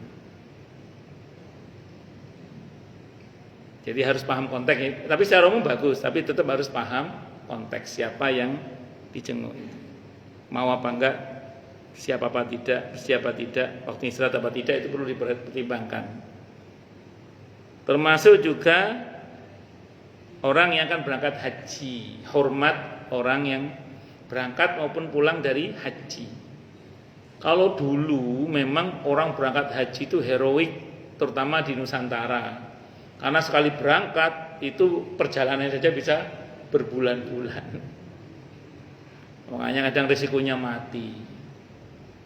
Jadi harus paham konteks. Tapi secara umum bagus, tapi tetap harus paham konteks siapa yang dijenguk itu. mau apa enggak, siapa apa tidak, siapa tidak, waktu istirahat apa tidak, itu perlu dipertimbangkan. Termasuk juga orang yang akan berangkat haji, hormat orang yang berangkat maupun pulang dari haji. Kalau dulu memang orang berangkat haji itu heroik, terutama di Nusantara. Karena sekali berangkat itu perjalanannya saja bisa berbulan-bulan. Makanya kadang risikonya mati.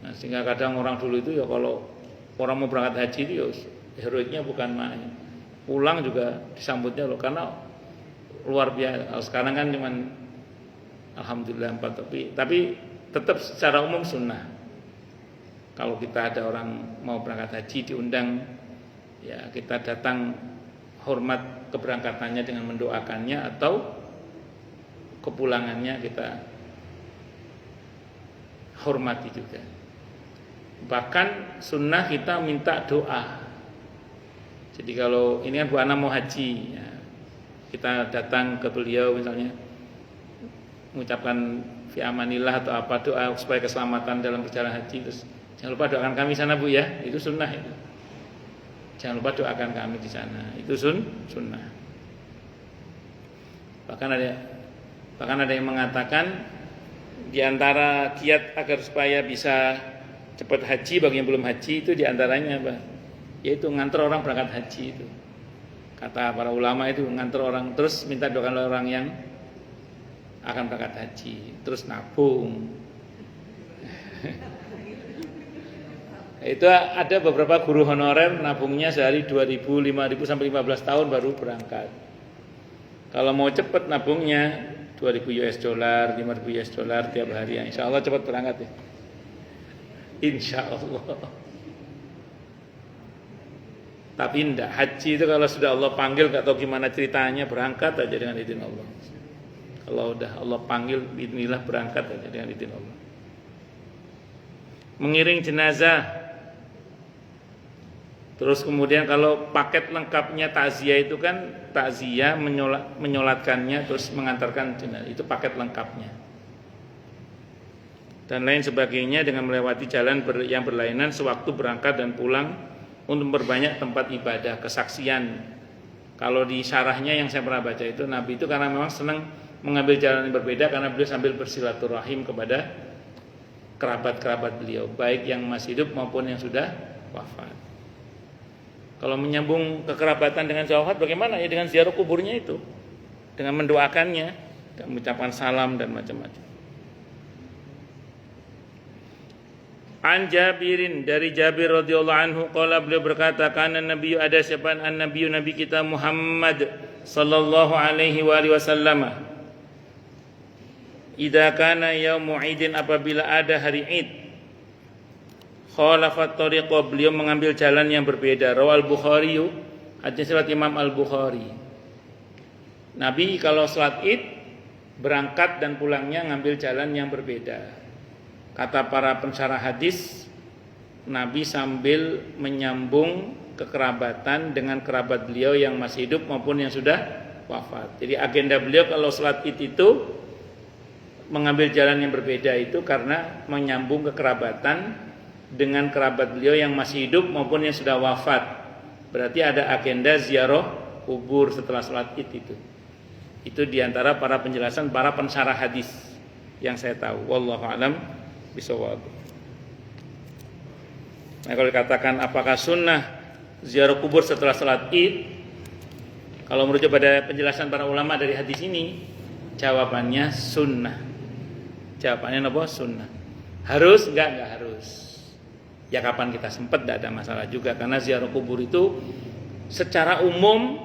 Nah, sehingga kadang orang dulu itu ya kalau orang mau berangkat haji itu ya heroiknya bukan main. Pulang juga disambutnya loh, karena luar biasa. Kalau sekarang kan cuman alhamdulillah 4 tapi tetap secara umum sunnah. Kalau kita ada orang mau berangkat haji diundang, ya kita datang hormat keberangkatannya dengan mendoakannya, atau kepulangannya kita hormati juga. Bahkan sunnah kita minta doa. Jadi kalau ini kan Bu Ana mau haji, ya, kita datang ke beliau misalnya mengucapkan fi amanillah atau apa, doa supaya keselamatan dalam perjalanan haji, terus jangan lupa doakan kami sana Bu ya, itu sunnah itu. Jangan lupa doakan kami di sana, itu sunnah. Bahkan ada yang mengatakan di antara kiat agar supaya bisa cepat haji bagi yang belum haji itu di antaranya apa? Yaitu nganter orang berangkat haji itu. Kata para ulama itu nganter orang, terus minta doakan orang yang akan berangkat haji, terus nabung. Itu ada beberapa guru honorer nabungnya sehari 2.000, 5.000 sampai 15 tahun baru berangkat. Kalau mau cepat nabungnya 2.000 US dollar, 5.000 US dollar tiap hari, ya, insya Allah cepat berangkat ya. Insya Allah. Tapi enggak, haji itu kalau sudah Allah panggil gak tahu gimana ceritanya, berangkat aja dengan izin Allah. Kalau udah Allah panggil, bismillah berangkat aja dengan izin Allah. Mengiring jenazah. Terus kemudian kalau paket lengkapnya takziah itu kan takziah, menyolatkannya, terus mengantarkan jenazah, itu paket lengkapnya. Dan lain sebagainya dengan melewati jalan yang berlainan sewaktu berangkat dan pulang untuk memperbanyak tempat ibadah, kesaksian. Kalau di syarahnya yang saya pernah baca itu, Nabi itu karena memang senang mengambil jalan yang berbeda karena beliau sambil bersilaturahim kepada kerabat-kerabat beliau, baik yang masih hidup maupun yang sudah wafat. Kalau menyambung kekerabatan dengan wafat bagaimana? Ya dengan ziarah kuburnya itu, dengan mendoakannya, dan mengucapkan salam dan macam-macam. An Jabirin, dari Jabir radhiyallahu anhu qala, beliau berkata, kana nabiyyu, ada siapa an-nabiyyu, nabi kita Muhammad sallallahu alaihi wasallam, idza kana yaumu idin, apabila ada hari Id, khalafat tariqa, beliau mengambil jalan yang berbeda. Rawal Bukhari, hadis riwayat Imam Al-Bukhari. Nabi kalau salat Id berangkat dan pulangnya ngambil jalan yang berbeda. Kata para pensyarah hadis, Nabi sambil menyambung kekerabatan dengan kerabat beliau yang masih hidup maupun yang sudah wafat. Jadi agenda beliau kalau salat Id itu mengambil jalan yang berbeda itu karena menyambung kekerabatan dengan kerabat beliau yang masih hidup maupun yang sudah wafat. Berarti ada agenda ziarah kubur setelah salat Id itu. Itu diantara para penjelasan para pensyarah hadis yang saya tahu. Wallahu a'lam bishawab. Nah, kalau dikatakan apakah sunnah ziarah kubur setelah salat Id, kalau merujuk pada penjelasan para ulama dari hadis ini, jawabannya sunnah. Jawabannya apa? Sunnah. Harus? Enggak harus. Ya kapan kita sempat, tidak ada masalah juga, karena ziarah kubur itu secara umum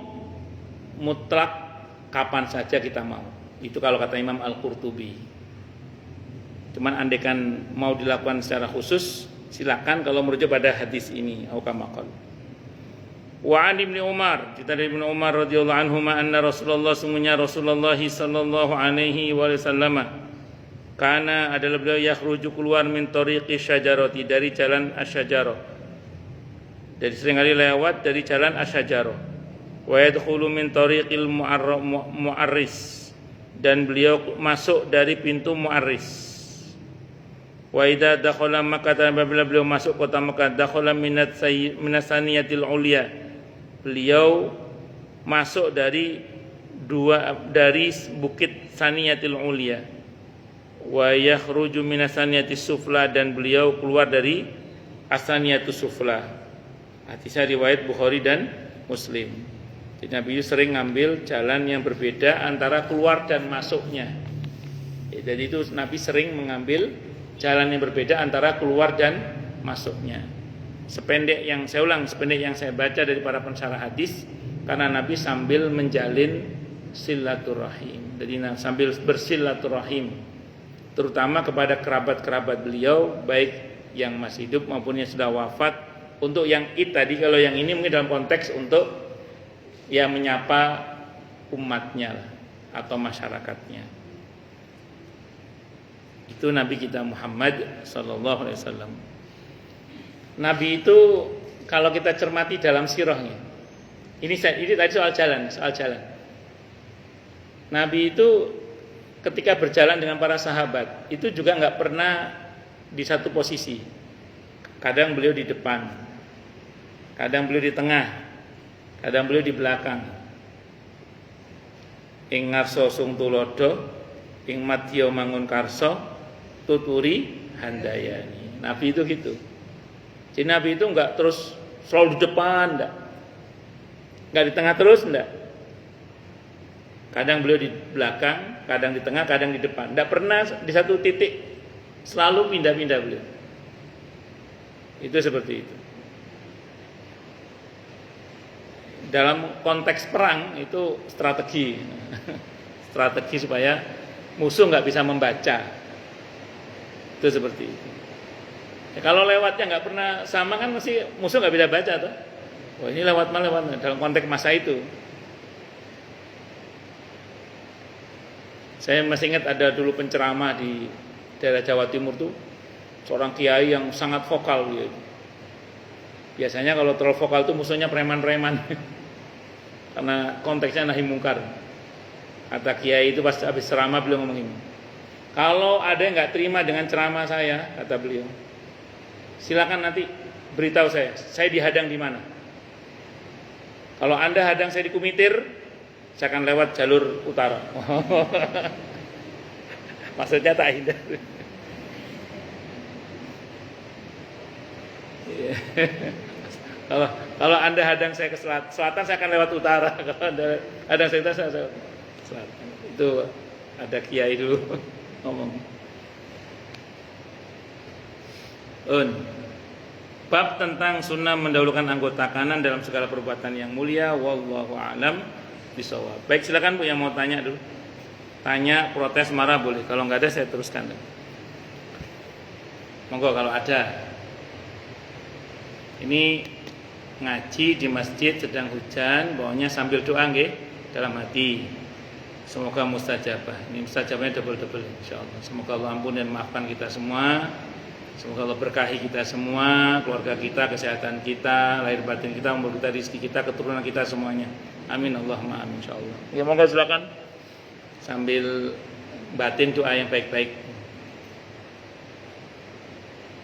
mutlak kapan saja kita mau. Itu kalau kata Imam Al-Qurtubi. Cuman andaikan mau dilakukan secara khusus, silakan kalau merujuk pada hadis ini. Au kama qala. Wa an Ibnu Umar, kita dari Ibnu Umar radhiyallahu anhu, anna Rasulullah, sungguhnya Rasulullah sallallahu alaihi wasallam, karena adalah beliau yakhruju, keluar, min tariqi syajarati, dari jalan asyajarah. Jadi seringkali lewat dari jalan asyajarah. Wa yadkhulu min tariqil mu'arris, dan beliau masuk dari pintu mu'arris. Wa idza dakhala Makkah, apabila beliau masuk kota Makkah, dakhala minasaniyatil ulia. Beliau masuk dari bukit Saniyatil Ulia. Wa yakhruju minasaniyatis sufla, dan beliau keluar dari Asaniyatus sufla. Hadisnya riwayat Bukhari dan Muslim. Jadi Nabi sering ngambil jalan yang berbeda antara keluar dan masuknya. Jadi itu Nabi sering mengambil jalan yang berbeda antara keluar dan masuknya. Sependek yang saya baca dari para pensyarah hadis, karena Nabi sambil menjalin silaturahim. Jadi sambil bersilaturahim, terutama kepada kerabat-kerabat beliau, baik yang masih hidup maupun yang sudah wafat. Untuk yang tadi, kalau yang ini mungkin dalam konteks untuk ya menyapa umatnya lah, atau masyarakatnya. Itu Nabi kita Muhammad sallallahu alaihi wasallam. Nabi itu kalau kita cermati dalam sirahnya, ini tadi soal jalan. Nabi itu ketika berjalan dengan para sahabat itu juga nggak pernah di satu posisi. Kadang beliau di depan, kadang beliau di tengah, kadang beliau di belakang. Ing ngarsa sung tulodo, ing madya mangun karso, tuturi handayani. Nabi itu gitu. Jadi Nabi itu nggak terus selalu di depan, nggak di tengah terus, enggak. Kadang beliau di belakang, kadang di tengah, kadang di depan. Tidak pernah di satu titik, selalu pindah-pindah beliau. Itu seperti itu. Dalam konteks perang itu strategi, strategi supaya musuh nggak bisa membaca. Itu seperti itu. Ya, kalau lewatnya nggak pernah sama kan mesti musuh nggak bisa baca tuh. Wah ini lewat dalam konteks masa itu. Saya masih ingat ada dulu penceramah di daerah Jawa Timur tuh, seorang kiai yang sangat vokal gitu. Biasanya kalau terlalu vokal tuh musuhnya preman-preman. Karena konteksnya nahi mungkar. Kata kiai itu pas habis ceramah beliau ngomong ini. Kalau ada yang nggak terima dengan ceramah saya, kata beliau, silakan nanti beritahu saya dihadang di mana. Kalau Anda hadang saya di Kumitir, saya akan lewat jalur utara. Maksudnya tak hindar. Kalau Anda hadang saya ke selatan, saya akan lewat utara. Kalau Anda hadang saya ke selatan. Itu ada kiai dulu ngomong. Bab tentang sunnah mendahulukan anggota kanan dalam segala perbuatan yang mulia. Wallahu a'lam bishawab. Baik, silakan Bu yang mau tanya dulu. Tanya, protes, marah boleh. Kalau nggak ada saya teruskan. Monggo kalau ada. Ini ngaji di masjid sedang hujan, bawahnya sambil doa nggih dalam hati. Semoga mustajabah. Ini mustajabahnya double-double insyaallah. Semoga Allah ampun dan maafkan kita semua. Semoga Allah berkahi kita semua, keluarga kita, kesehatan kita, lahir batin kita, umur kita, rezeki kita, keturunan kita semuanya. Amin Allahumma amin insyaallah. Ya monggo silakan. Sambil batin doa yang baik-baik.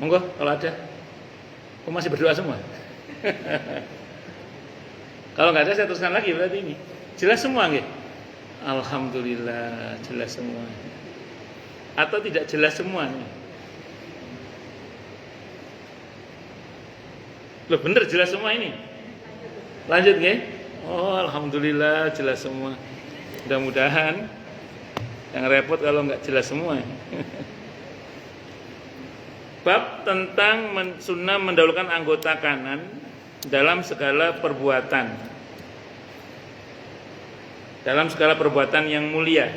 Monggo kalau ada. Kok masih berdoa semua? Kalau nggak ada saya teruskan lagi berarti ini. Jelas semua nggih? Alhamdulillah jelas semua. Atau tidak jelas semua? Loh bener jelas semua ini. Lanjut nggih? Oh alhamdulillah jelas semua. Mudah-mudahan yang repot kalau nggak jelas semua. Bab tentang sunnah mendahulukan anggota kanan dalam segala perbuatan. Dalam segala perbuatan yang mulia.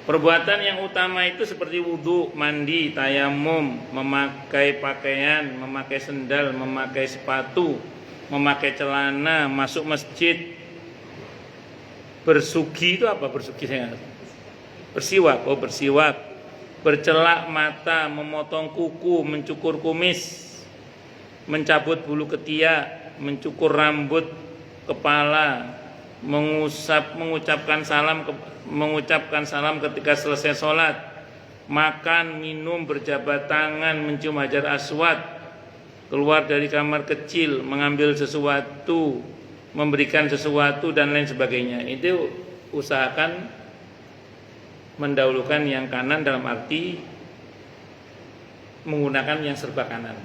Perbuatan yang utama itu seperti wudu, mandi, tayamum, memakai pakaian, memakai sendal, memakai sepatu, memakai celana, masuk masjid. Bersugi itu apa bersugi? Bersiwak, bersiwak. Bercelak mata, memotong kuku, mencukur kumis, mencabut bulu ketiak, mencukur rambut kepala, mengucapkan salam ketika selesai sholat, makan, minum, berjabat tangan, mencium hajar aswad, keluar dari kamar kecil, mengambil sesuatu, memberikan sesuatu dan lain sebagainya. Itu usahakan mendahulukan yang kanan dalam arti menggunakan yang serba kanan.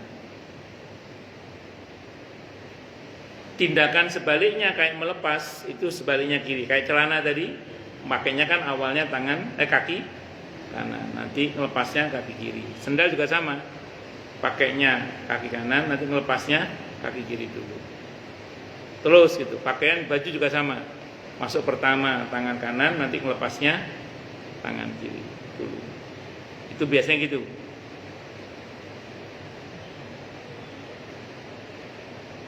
Tindakan sebaliknya kayak melepas itu sebaliknya kiri. Kayak celana tadi, makanya kan awalnya kaki kanan, nanti melepasnya kaki kiri. Sendal juga sama, pakainya kaki kanan, nanti melepasnya kaki kiri dulu. Terus gitu, pakaian baju juga sama, masuk pertama tangan kanan, nanti melepasnya tangan kiri dulu. Itu biasanya gitu.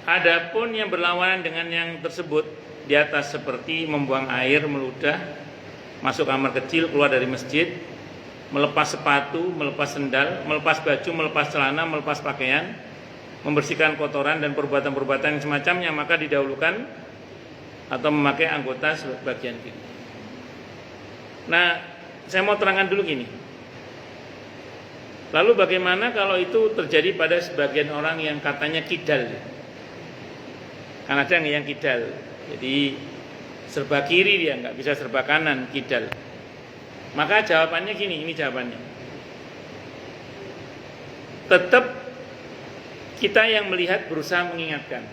Adapun yang berlawanan dengan yang tersebut di atas seperti membuang air, meludah, masuk kamar kecil, keluar dari masjid, melepas sepatu, melepas sendal, melepas baju, melepas celana, melepas pakaian, membersihkan kotoran dan perbuatan-perbuatan yang semacamnya, maka didahulukan atau memakai anggota bagian kiri. Nah, saya mau terangkan dulu gini. Lalu bagaimana kalau itu terjadi pada sebagian orang yang katanya kidal? Kan ada yang kidal, jadi serba kiri dia, nggak bisa serba kanan, kidal. Maka jawabannya gini, ini jawabannya. Tetap kita yang melihat berusaha mengingatkan.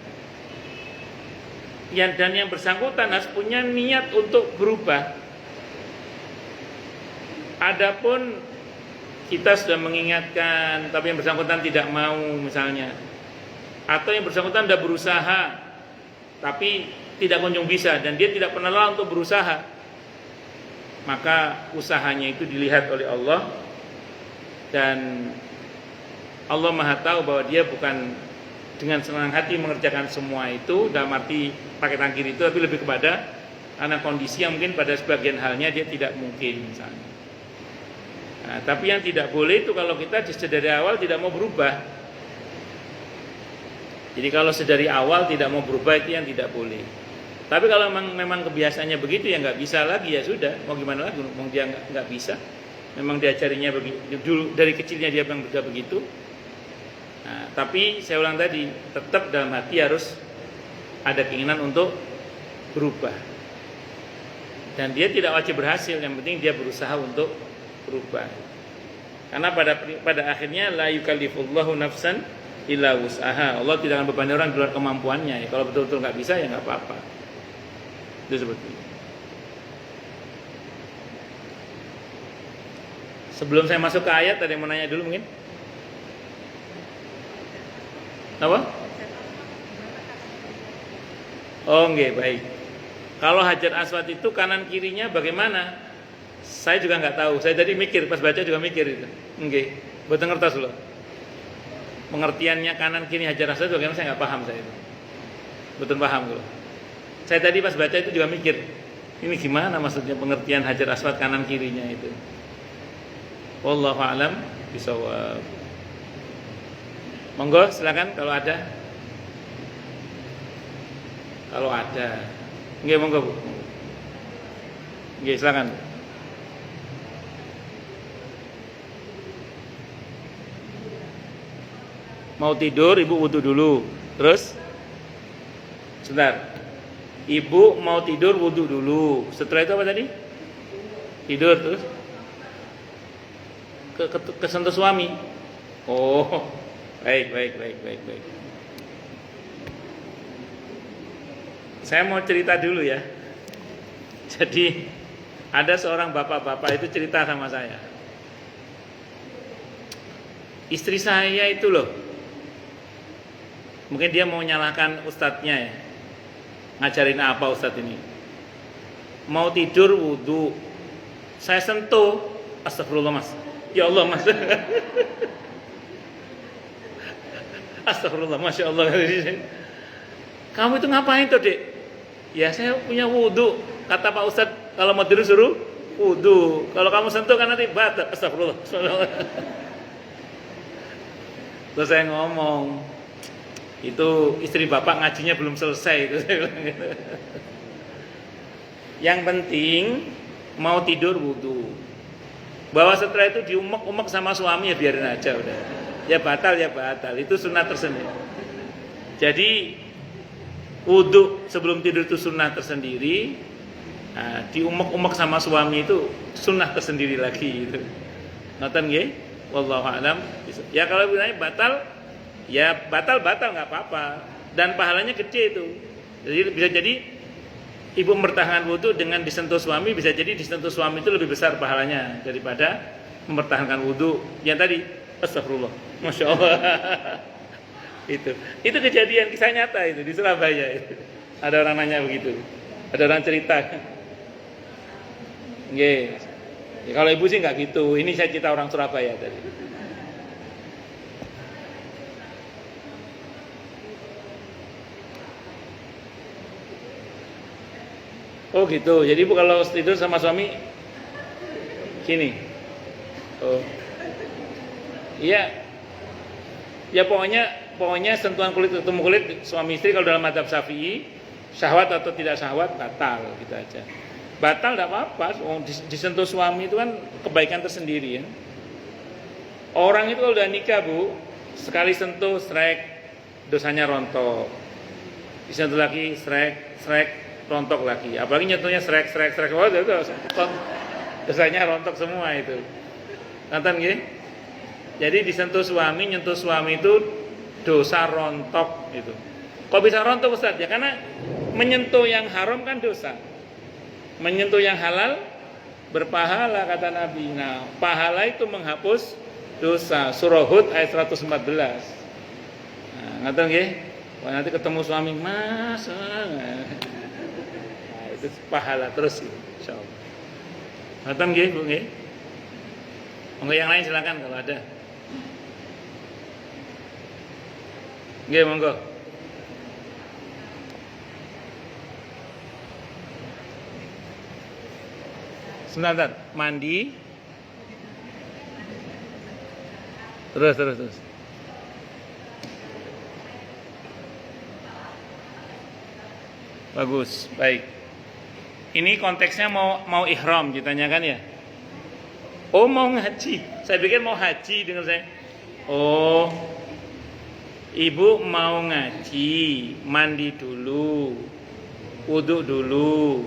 Dan yang bersangkutan harus punya niat untuk berubah. Adapun kita sudah mengingatkan, tapi yang bersangkutan tidak mau misalnya, atau yang bersangkutan sudah berusaha, tapi tidak kunjung bisa, dan dia tidak pernah lelah untuk berusaha, maka usahanya itu dilihat oleh Allah, dan Allah Maha tahu bahwa dia bukan dengan senang hati mengerjakan semua itu, dalam arti pakai tangan kiri itu, tapi lebih kepada karena kondisi yang mungkin pada sebagian halnya dia tidak mungkin misalnya. Nah, tapi yang tidak boleh itu kalau kita dari awal tidak mau berubah. Jadi kalau sedari awal tidak mau berubah itu yang tidak boleh. Tapi kalau memang kebiasaannya begitu ya nggak bisa lagi, ya sudah, mau gimana lagi, mau dia nggak bisa, memang diajarinya begitu, dulu dari kecilnya dia memang sudah begitu. Nah, tapi saya ulang tadi, tetap dalam hati harus ada keinginan untuk berubah. Dan dia tidak wajib berhasil, yang penting dia berusaha untuk berubah. Karena pada akhirnya la yukallifullahu nafsan illa wus'aha. Allah tidak akan bebani orang di luar kemampuannya. Ya, kalau betul-betul nggak bisa ya nggak apa-apa. Itu seperti itu. Sebelum saya masuk ke ayat, ada yang mau nanya dulu mungkin? Apa? Oh nggih, baik. Kalau Hajar Aswad itu kanan kirinya bagaimana? Saya juga nggak tahu. Saya tadi mikir, pas baca juga mikir itu. Nggih, boten ngertos lho. Pengertiannya kanan kiri Hajar Aswad bagaimana saya nggak paham saya itu. Betul paham loh. Saya tadi pas baca itu juga mikir, ini gimana maksudnya pengertian Hajar Aswad kanan kirinya itu. Wallahu a'lam bishawab. Monggo silakan kalau ada. Kalau ada. Nggih monggo Bu. Nggih silakan. Mau tidur, ibu wudu dulu. Terus? Sebentar. Ibu mau tidur, wudu dulu. Setelah itu apa tadi? Tidur terus? Kesentuh suami. Oh, baik. Saya mau cerita dulu ya. Jadi ada seorang bapak-bapak itu cerita sama saya. Istri saya itu loh, mungkin dia mau nyalahkan ustadznya ya. Ngajarin apa ustadz ini? Mau tidur wudu, saya sentuh, astagfirullah mas. Ya Allah mas. Astagfirullah, masya Allah. Kamu itu ngapain tuh dek? Ya saya punya wudu. Kata Pak Ustadz kalau mau tidur suruh wudu. Kalau kamu sentuh kan nanti batal. Astagfirullah. Terus saya ngomong, itu istri bapak ngajinya belum selesai itu. Yang penting mau tidur wudu. Bahwa setelah itu diumek-umek sama suami ya biarin aja udah. Ya batal. Itu sunnah tersendiri. Jadi wudu sebelum tidur itu sunnah tersendiri. Nah, diumek-umek sama suami itu sunnah tersendiri lagi itu. Ngoten nggih? Wallahu a'lam. Ya kalau bilangnya batal, ya batal nggak apa-apa. Dan pahalanya gede itu. Jadi bisa jadi ibu mempertahankan wudu dengan disentuh suami, bisa jadi disentuh suami itu lebih besar pahalanya daripada mempertahankan wudu yang tadi. Astagfirullah, masya Allah. itu kejadian kisah nyata itu di Surabaya itu. Ada orang nanya begitu, ada orang cerita. Nggih. Ya, kalau ibu sih nggak gitu. Ini saya cerita orang Surabaya tadi. Oh gitu. Jadi ibu kalau tidur sama suami gini. Oh. Iya. Ya pokoknya sentuhan kulit ketemu kulit suami istri kalau dalam mazhab Syafi'i syahwat atau tidak syahwat batal gitu aja. Batal enggak apa-apa. Disentuh suami itu kan kebaikan tersendiri ya. Orang itu kalau udah nikah, Bu, sekali sentuh srek dosanya rontok. Disentuh lagi srek rontok lagi, apalagi nyentuhnya srek, oh itu dosanya rontok semua itu. Nonton nggih? Jadi disentuh suami, nyentuh suami itu dosa rontok itu. Kok bisa rontok Ustaz? Ya karena menyentuh yang haram kan dosa. Menyentuh yang halal berpahala kata Nabi. Nah, pahala itu menghapus dosa. Surah Hud ayat 114. Nah, nonton nggih? Wah, nanti ketemu suami, Mas. Itu pahala terus insyaallah. Nonton nggih, Bu nggih. Monggo yang lain silakan kalau ada. Nggih, monggo. Sebentar, mandi. Terus. Bagus, baik. Ini konteksnya mau ihram ditanyakan ya? Oh, mau ngaji. Saya pikir mau haji dengar saya. Oh. Ibu mau ngaji, mandi dulu. Wudu dulu.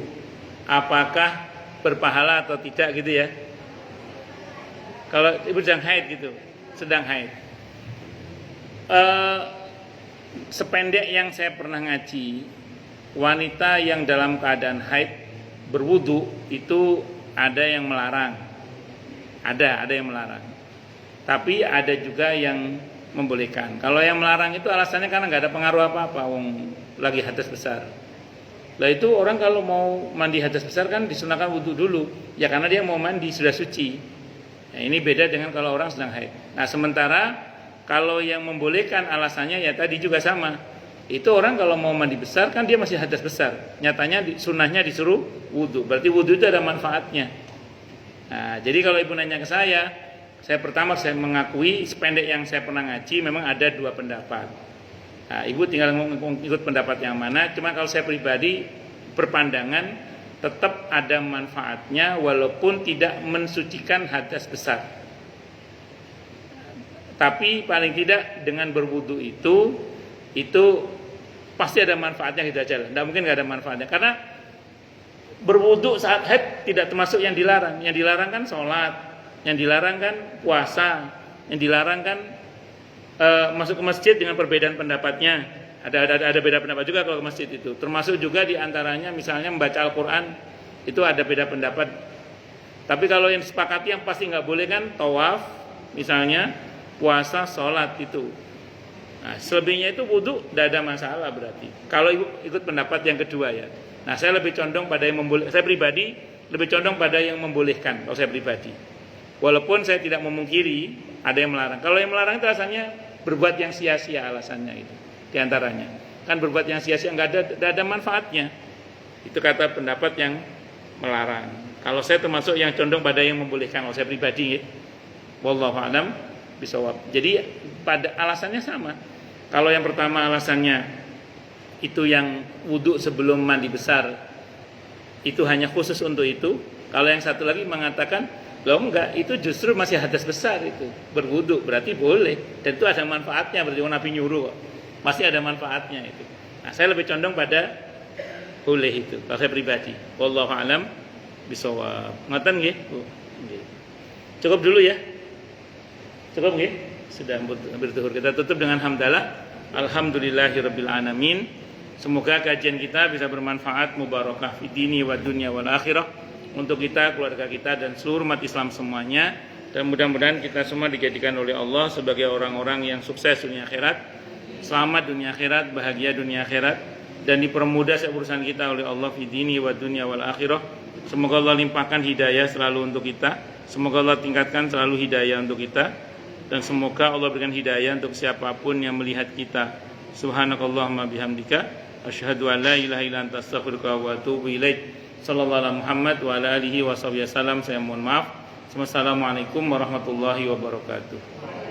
Apakah berpahala atau tidak gitu ya? Kalau ibu sedang haid gitu, sedang haid. Sependek yang saya pernah ngaji, wanita yang dalam keadaan haid berwudu itu ada yang melarang. Ada yang melarang. Tapi ada juga yang membolehkan. Kalau yang melarang itu alasannya karena nggak ada pengaruh apa-apa, wong lagi hadas besar. Lah itu orang kalau mau mandi hadas besar kan disunahkan wudu dulu. Ya karena dia mau mandi sudah suci. Nah, ini beda dengan kalau orang sedang haid. Nah, sementara kalau yang membolehkan alasannya ya tadi juga sama. Itu orang kalau mau mandi besar kan dia masih hadas besar. Nyatanya sunnahnya disuruh wudu. Berarti wudu itu ada manfaatnya. Nah, jadi kalau ibu nanya ke saya pertama saya mengakui sependek yang saya pernah ngaji memang ada dua pendapat. Nah, ibu tinggal ikut pendapat yang mana. Cuma kalau saya pribadi berpandangan tetap ada manfaatnya walaupun tidak mensucikan hadas besar. Tapi paling tidak dengan berwudu itu pasti ada manfaatnya gitu aja. Tidak mungkin nggak ada manfaatnya karena berwudu saat haid tidak termasuk yang dilarang. Yang dilarang kan sholat, yang dilarang kan puasa, yang dilarang kan masuk ke masjid dengan perbedaan pendapatnya. Ada beda pendapat juga kalau ke masjid itu. Termasuk juga diantaranya misalnya membaca Al-Quran itu ada beda pendapat. Tapi kalau yang disepakati yang pasti nggak boleh kan tawaf, misalnya puasa, sholat itu. Nah, selebihnya itu wudu tidak ada masalah berarti. Kalau ibu ikut pendapat yang kedua ya. Nah, saya lebih condong pada yang membolehkan. Saya pribadi lebih condong pada yang membolehkan kalau saya pribadi. Walaupun saya tidak memungkiri ada yang melarang. Kalau yang melarang itu rasanya berbuat yang sia-sia alasannya itu. Di antaranya kan berbuat yang sia-sia nggak ada manfaatnya. Itu kata pendapat yang melarang. Kalau saya termasuk yang condong pada yang membolehkan kalau saya pribadi ya. Wallahu a'lam bishawab. Jadi pada alasannya sama. Kalau yang pertama alasannya itu yang wudu sebelum mandi besar itu hanya khusus untuk itu. Kalau yang satu lagi mengatakan Loh enggak, itu justru masih hadas besar itu. Berwudu berarti boleh dan itu ada manfaatnya, berarti Nabi nyuruh kok. Masih ada manfaatnya itu. Nah, saya lebih condong pada boleh itu kalau saya pribadi. Wallahu alam bisawab. Ngoten nggih? Nggih. Cukup dulu ya. Cukup nggih? Sudah hampir zuhur. Kita tutup dengan hamdalah. Alhamdulillahirabbil alamin. Semoga kajian kita bisa bermanfaat, mubarakah fid dini wad dunya wal akhirah. Untuk kita, keluarga kita, dan seluruh umat Islam semuanya. Dan mudah-mudahan kita semua dijadikan oleh Allah sebagai orang-orang yang sukses dunia akhirat, selamat dunia akhirat, bahagia dunia akhirat, dan dipermudah urusan kita oleh Allah fi dini wa dunya wal akhirah. Semoga Allah limpahkan hidayah selalu untuk kita. Semoga Allah tingkatkan selalu hidayah untuk kita. Dan semoga Allah berikan hidayah untuk siapapun yang melihat kita. Subhanakallahumma bihamdika asyhadu an la ilaha illa anta astaghfiruka wa atubu ilaik. Sallallahu alaihi Muhammad wa ala alihi wa sahbihi wasallam. Saya mohon maaf. Wassalamualaikum warahmatullahi wabarakatuh.